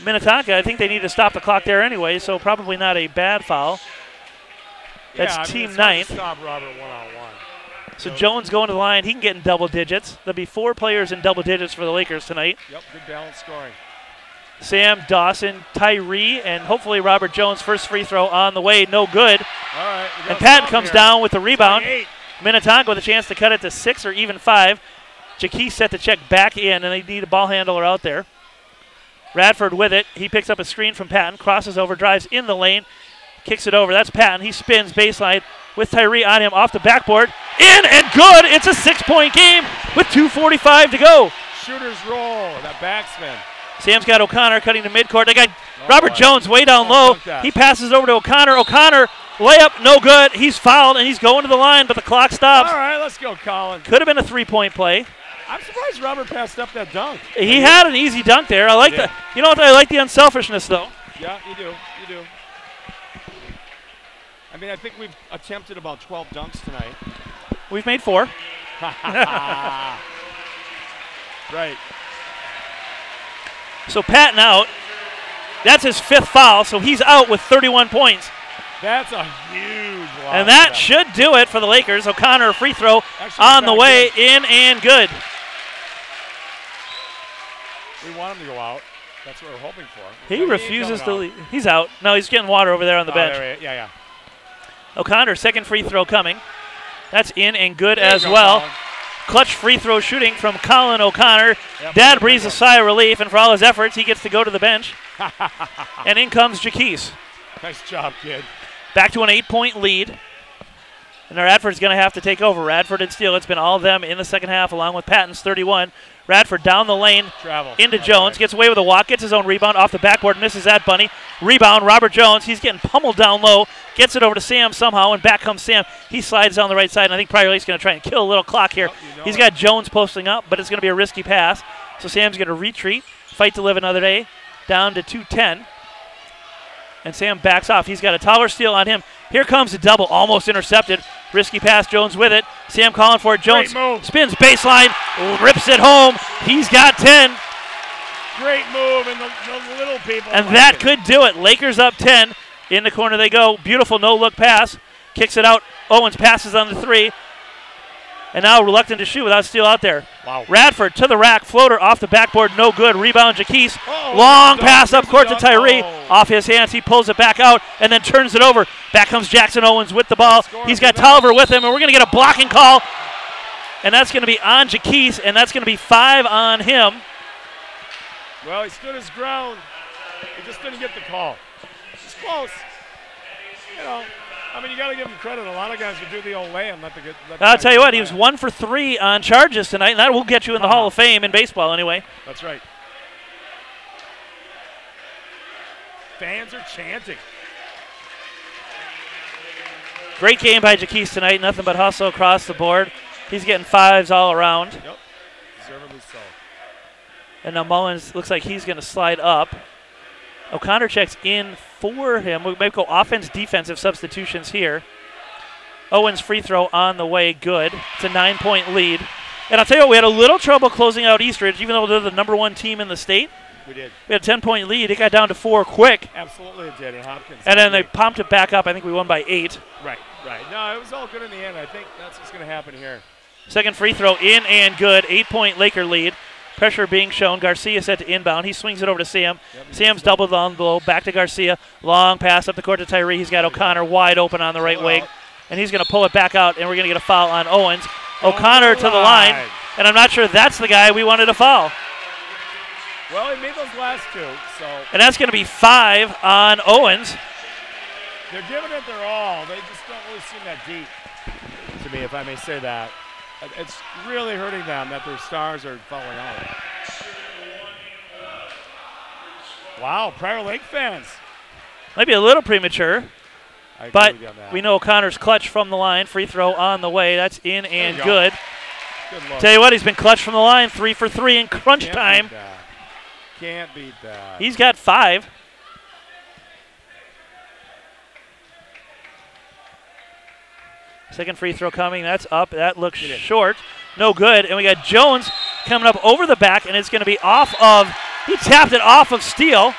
Minnetonka, I think they need to stop the clock there anyway, so probably not a bad foul. That's team 9th. Stop Robert one-on-one. So Jones going to the line. He can get in double digits. There'll be 4 players in double digits for the Lakers tonight. Yep, good balanced scoring. Sam, Dawson, Tyree, and hopefully Robert Jones. First free throw on the way, no good. All right. And Patton comes down with the rebound. Minnetonka with a chance to cut it to 6 or even 5. Jaquise set to check back in, and they need a ball handler out there. Radford with it. He picks up a screen from Patton, crosses over, drives in the lane, kicks it over. That's Patton. He spins baseline with Tyree on him off the backboard. In and good. It's a 6-point game with 2:45 to go. Shooter's roll. That backspin. Sam's got O'Connor cutting to midcourt. They got Robert Jones way down low. He passes over to O'Connor. O'Connor, layup, no good. He's fouled, and he's going to the line, but the clock stops. All right, let's go, Colin. Could have been a three-point play. I'm surprised Robert passed up that dunk. He had an easy dunk there. I like that. You know what? I like the unselfishness, though. Yeah, you do. You do. I mean, I think we've attempted about 12 dunks tonight. We've made 4. Right. So Patton out. That's his 5th foul, so he's out with 31 points. That's a huge loss. And that should do it for the Lakers. O'Connor, free throw on the way, in and good. We want him to go out. That's what we're hoping for. He refuses to leave. He's out. No, he's getting water over there on the bench. Yeah. O'Connor, second free throw coming. That's in and good as well. Colin. Clutch free throw shooting from Colin O'Connor. Dad breathes a sigh of relief, and for all his efforts, he gets to go to the bench. And in comes Jaquise. Nice job, kid. Back to an 8-point lead. And Radford's going to have to take over. Radford and Steele, it's been all of them in the second half, along with Patton's 31. Radford down the lane into Jones. Gets away with a walk, gets his own rebound off the backboard, misses that bunny. Rebound, Robert Jones. He's getting pummeled down low. Gets it over to Sam somehow, and back comes Sam. He slides down the right side, and I think Prior Lake's going to try and kill a little clock here. He's got Jones posting up, but it's going to be a risky pass. So Sam's going to retreat, fight to live another day, down to 2:10. And Sam backs off. He's got a taller steal on him. Here comes the double, almost intercepted. Risky pass, Jones with it. Sam calling for it. Jones spins baseline, rips it home. He's got 10. Great move, and the little people. And that could do it. Lakers up 10. In the corner they go. Beautiful no-look pass. Kicks it out. Owens passes on the 3. And now reluctant to shoot without Steele out there. Wow. Radford to the rack. Floater off the backboard. No good. Rebound, Jaquise. Long pass up court to Tyree. Off his hands. He pulls it back out and then turns it over. Back comes Jackson Owens with the ball. He's got Tolliver with him, and we're going to get a blocking call. And that's going to be on Jaquise, and that's going to be 5 on him. Well, he stood his ground. He just didn't get the call. It's close. You know, I mean, you got to give him credit. A lot of guys would do the old lay and let the I'll tell you what, he was 1 for 3 on charges tonight, and that will get you in the Hall of Fame in baseball anyway. That's right. Fans are chanting. Great game by Jaquise tonight. Nothing but hustle across the board. He's getting 5s all around. Yep, deservedly so. And now Mullins looks like he's going to slide up. O'Connor checks in for him. We might go offense, defensive substitutions here. Owens free throw on the way, good. It's a 9-point lead. And I'll tell you what, we had a little trouble closing out Eastridge, even though they're the #1 team in the state. We did. We had a 10-point lead. It got down to 4 quick. Absolutely it did. And Hopkins. And then they pumped it back up. I think we won by 8. Right. No, it was all good in the end. I think that's what's going to happen here. Second free throw in and good. 8-point Laker lead. Pressure being shown. Garcia set to inbound. He swings it over to Sam. Sam's doubled on below. Back to Garcia. Long pass up the court to Tyree. He's got O'Connor wide open on the right wing. And he's going to pull it back out, and we're going to get a foul on Owens. O'Connor to the line. And I'm not sure that's the guy we wanted to foul. Well, he made those last 2. So. And that's going to be 5 on Owens. They're giving it their all. They just don't really seem that deep to me, if I may say that. It's really hurting them that their stars are falling out. Wow, Prior Lake fans. Might be a little premature, but we know O'Connor's clutch from the line. Free throw on the way. That's in and good. Good look. Tell you what, he's been clutch from the line. 3 for 3 in crunch time. Can't beat that. He's got 5. Second free throw coming. That's up. That looks short. No good. And we got Jones coming up over the back, and it's going to be off of – he tapped it off of Steele,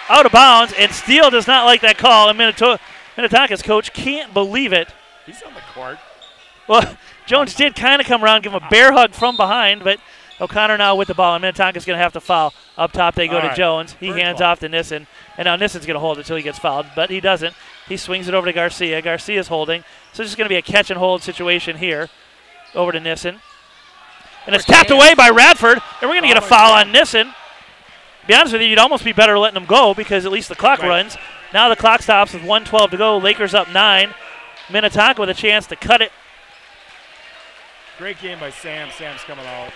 out of bounds, and Steele does not like that call. And Minnetonka's coach can't believe it. He's on the court. Well, Jones did kind of come around, give him a bear hug from behind, but O'Connor now with the ball, and Minnetonka's going to have to foul. Up top they go to Jones. He hands off to Nissen, and now Nissen's going to hold it until he gets fouled, but he doesn't. He swings it over to Garcia. Garcia's holding. So it's just going to be a catch-and-hold situation here. Over to Nissen. And it's tapped away by Radford, and we're going to get a foul on Nissen. To be honest with you, you'd almost be better letting him go because at least the clock runs. Now the clock stops with 1:12 to go. Lakers up 9. Minnetonka with a chance to cut it. Great game by Sam. Sam's coming out.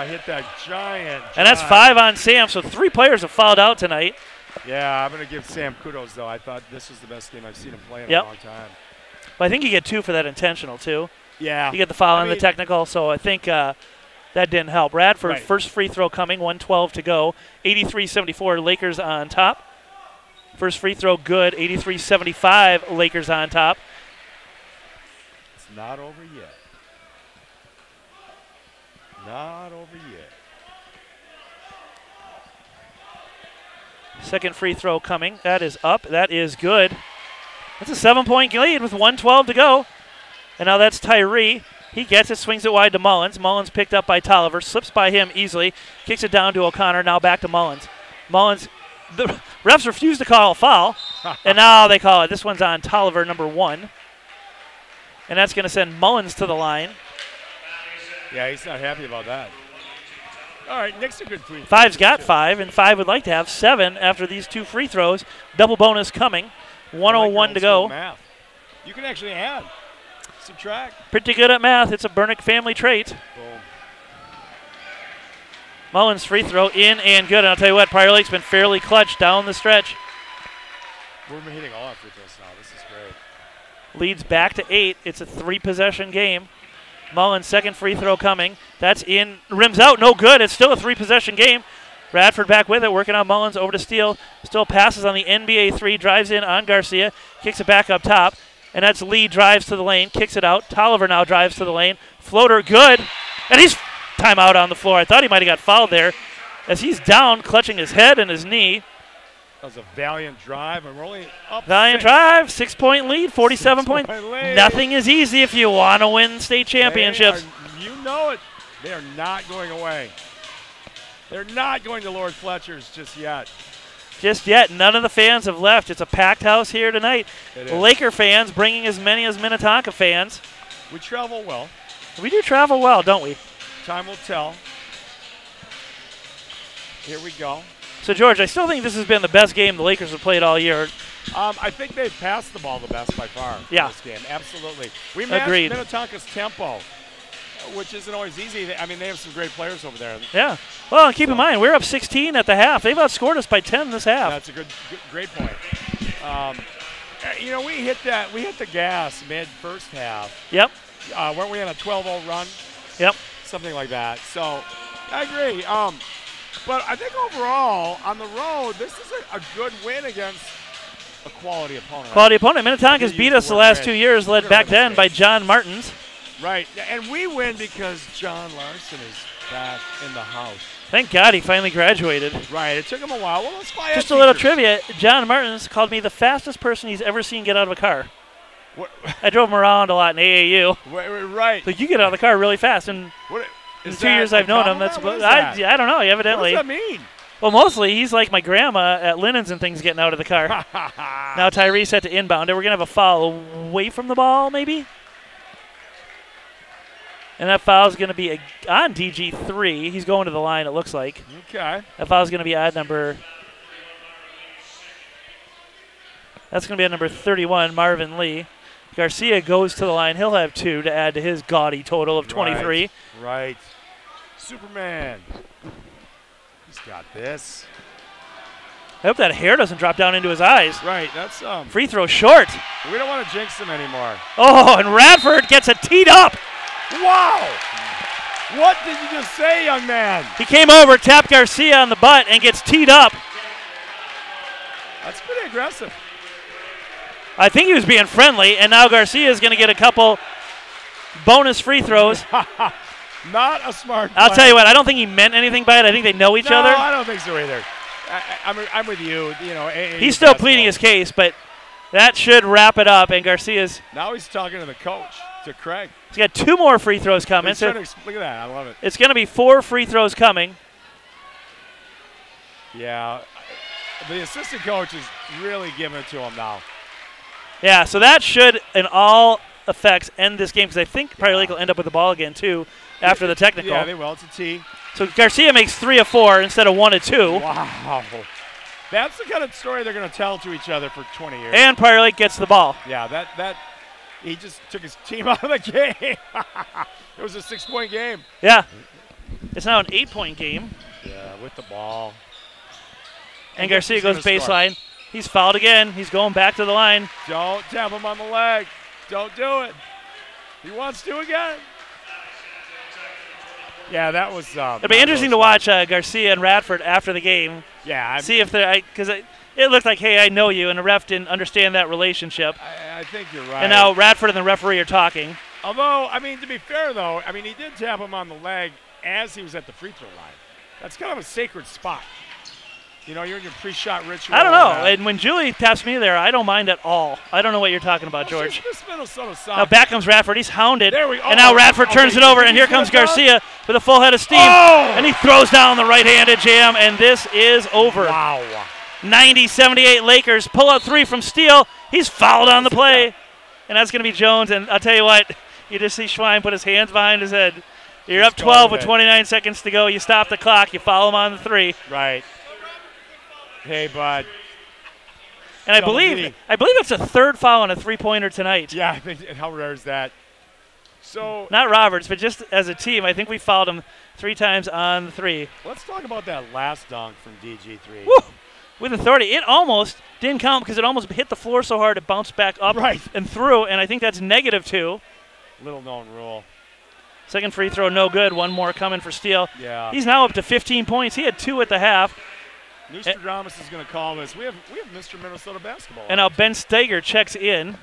Hit that giant. And that's 5 on Sam, so 3 players have fouled out tonight. Yeah, I'm going to give Sam kudos, though. I thought this was the best game I've seen him play in a long time. But I think you get 2 for that intentional, too. Yeah. You get the foul and the technical, so I think that didn't help. Radford, first free throw coming, 1:12 to go. 83-74, Lakers on top. First free throw good, 83-75, Lakers on top. It's not over yet. Not over yet. Second free throw coming. That is up. That is good. That's a 7-point lead with 1:12 to go. And now that's Tyree. He gets it, swings it wide to Mullins. Mullins picked up by Tolliver, slips by him easily, kicks it down to O'Connor, now back to Mullins. Mullins, the refs refuse to call a foul, and now they call it. This one's on Tolliver, number 1. And that's going to send Mullins to the line. Yeah, he's not happy about that. All right, Nick's a good free throw. 5's got 5, and 5 would like to have 7 after these 2 free throws. Double bonus coming. 1:01 to go. Math. You can actually add, subtract. Pretty good at math. It's a Bernick family trait. Boom. Mullins free throw in and good. And I'll tell you what, Prior Lake's been fairly clutch down the stretch. We're hitting all our free throws now. This is great. Leads back to 8. It's a 3-possession game. Mullins' second free throw coming. That's in, rims out, no good. It's still a 3-possession game. Radford back with it, working on Mullins over to Steele. Still passes on the NBA 3, drives in on Garcia, kicks it back up top. And that's Lee, drives to the lane, kicks it out. Tolliver now drives to the lane. Floater good. And he's timeout on the floor. I thought he might have got fouled there as he's down, clutching his head and his knee. That was a valiant drive, and we're only up Valiant 6. drive, 6-point lead, 47 points. Nothing is easy if you want to win state championships. You know it. They are not going away. They're not going to Lord Fletcher's just yet. Just yet, none of the fans have left. It's a packed house here tonight. It is. Laker fans bringing as many as Minnetonka fans. We travel well. We do travel well, don't we? Time will tell. Here we go. So, George, I still think this has been the best game the Lakers have played all year. I think they've passed the ball the best by far in this game. Absolutely. We matched Minnetonka's tempo, which isn't always easy. I mean, they have some great players over there. Yeah. Well, keep in mind, we're up 16 at the half. They've outscored us by 10 this half. That's a great point. You know, we hit the gas mid first half. Yep. Weren't we on a 12-0 run? Yep. Something like that. So, I agree. But I think overall, on the road, this is a good win against a quality opponent. Quality opponent. Minnetonka's beat us the last 2 years, led back then by John Martins. Right, and we win because John Larson is back in the house. Thank God he finally graduated. Right, it took him a while. Well, let's fly. Just a little trivia. John Martins called me the fastest person he's ever seen get out of a car. What? I drove him around a lot in AAU. Right. So you get out of the car really fast. And in the 2 years I've known him, that's what I don't know. Evidently. What does that mean? Well, mostly he's like my grandma at Linens and things getting out of the car. Now Tyree set to inbound. We're going to have a foul away from the ball, maybe? And that foul is going to be on DG3. He's going to the line, it looks like. Okay. That foul is going to be at number... That's going to be at number 31, Marvin Lee. Garcia goes to the line. He'll have 2 to add to his gaudy total of 23. Right. Superman. He's got this. I hope that hair doesn't drop down into his eyes. Right. That's free throw short. We don't want to jinx him anymore. Oh, and Radford gets it teed up. Wow! What did you just say, young man? He came over, tapped Garcia on the butt, and gets teed up. That's pretty aggressive. I think he was being friendly, and now Garcia is going to get a couple bonus free throws. Not a smart I'll play. tell you what, I don't think he meant anything by it. I think they know each other. No, I don't think so either. I'm with you. You know, he's still pleading his case, but that should wrap it up, and Garcia's... Now he's talking to the coach, to Craig. He's got 2 more free throws coming. So, look at that. I love it. It's going to be 4 free throws coming. Yeah. The assistant coach is really giving it to him now. Yeah, so that should, in all effects, end this game because I think Prior Lake will end up with the ball again, too, after the technical. Yeah, they will. It's a T. So Garcia makes 3 of 4 instead of 1 of 2. Wow. That's the kind of story they're going to tell to each other for 20 years. And Prior Lake gets the ball. Yeah, that he just took his team out of the game. It was a 6-point game. Yeah. It's now an 8-point game. Yeah, with the ball. And Garcia goes baseline. He's fouled again. He's going back to the line. Don't tap him on the leg. Don't do it. He wants to again. Yeah, that was. It'll be interesting to watch Garcia and Radford after the game. Yeah. See if they're, because it looked like, hey, I know you, and the ref didn't understand that relationship. I think you're right. And now Radford and the referee are talking. Although, I mean, to be fair, though, I mean, he did tap him on the leg as he was at the free throw line. That's kind of a sacred spot. You know, you're in your pre-shot ritual. I don't know. And when Julie taps me there, I don't mind at all. I don't know what you're talking about, George. This Minnesota now back comes Radford. He's hounded. There we go. And now Radford turns it over, and here comes Garcia with a full head of steam. Oh! And he throws down the right-handed jam, and this is over. Wow. 90-78 Lakers. Pull out 3 from Steele. He's fouled on the play. And that's going to be Jones. And I'll tell you what, you just see Schwein put his hands behind his head. You're up 12 with 29 seconds to go. You stop the clock. You foul him on the 3. Right. Hey, bud. And I believe it's a 3rd foul on a 3-pointer tonight. Yeah, I think, how rare is that? So not Roberts, but just as a team, I think we fouled him 3 times on the 3. Let's talk about that last dunk from DG3. Woo! With authority. It almost didn't count because it almost hit the floor so hard it bounced back up and through, and I think that's -2. Little known rule. Second free throw, no good. One more coming for Steele. Yeah. He's now up to 15 points. He had 2 at the half. Nostradamus is going to call this. We have Mr. Minnesota basketball. And now Ben Steger checks in.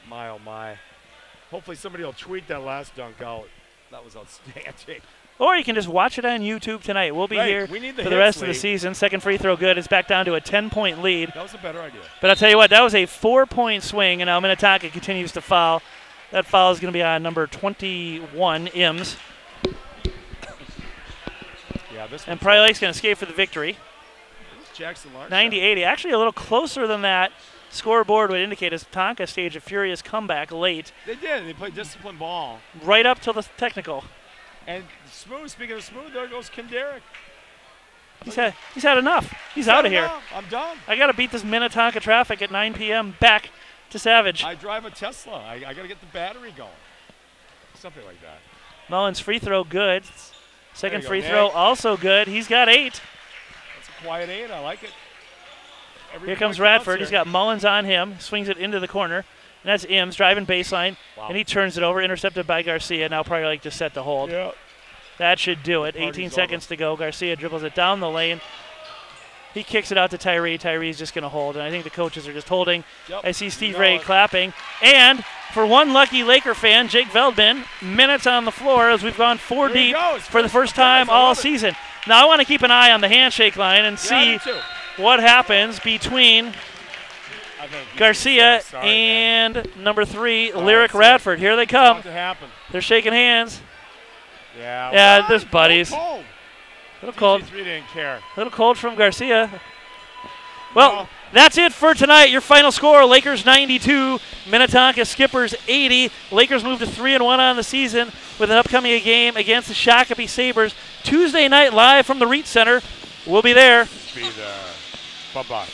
My, oh, my. Hopefully somebody will tweet that last dunk out. That was outstanding. Or you can just watch it on YouTube tonight. We'll be here for the rest of the season. Second free throw good. It's back down to a 10-point lead. That was a better idea. But I'll tell you what, that was a 4-point swing, and now Minnetonka continues to foul. That foul is going to be on number 21, Ims. Yeah, this and Prior Lake's going to escape for the victory. Jackson Larson. 90-80. Actually a little closer than that. Scoreboard would indicate as Tonka staged a furious comeback late. They did. They played disciplined ball. Right up till the technical. And smooth, speaking of smooth, there goes Kim Derrick. He's had enough. He's out of here. I'm done. I got to beat this Minnetonka traffic at 9 p.m. back to Savage. I drive a Tesla. I got to get the battery going. Something like that. Mullins free throw good. Second free throw also good. He's got 8. That's a quiet 8. I like it. Here comes Radford. He's got Mullins on him. Swings it into the corner. And that's Ims driving baseline. Wow. And he turns it over. Intercepted by Garcia. Now Prior Lake just set the hold. Yeah. That should do it. 18 seconds to go. Garcia dribbles it down the lane. He kicks it out to Tyree. Tyree's just going to hold. And I think the coaches are just holding. Yep. I see Steve Ray clapping. And for one lucky Laker fan, Jake Veldman, minutes on the floor as we've gone 4 deep for the first time all season. Now I want to keep an eye on the handshake line and see what happens between Garcia and number 3, Lyric Radford. Here they come. They're shaking hands. Yeah, there's buddies. Little cold. Didn't care. Little cold from Garcia. Well, that's it for tonight. Your final score: Lakers 92, Minnetonka Skippers 80. Lakers move to 3-1 on the season with an upcoming game against the Shakopee Sabres Tuesday night live from the REIT Center. We'll be there. Be there. Bye-bye.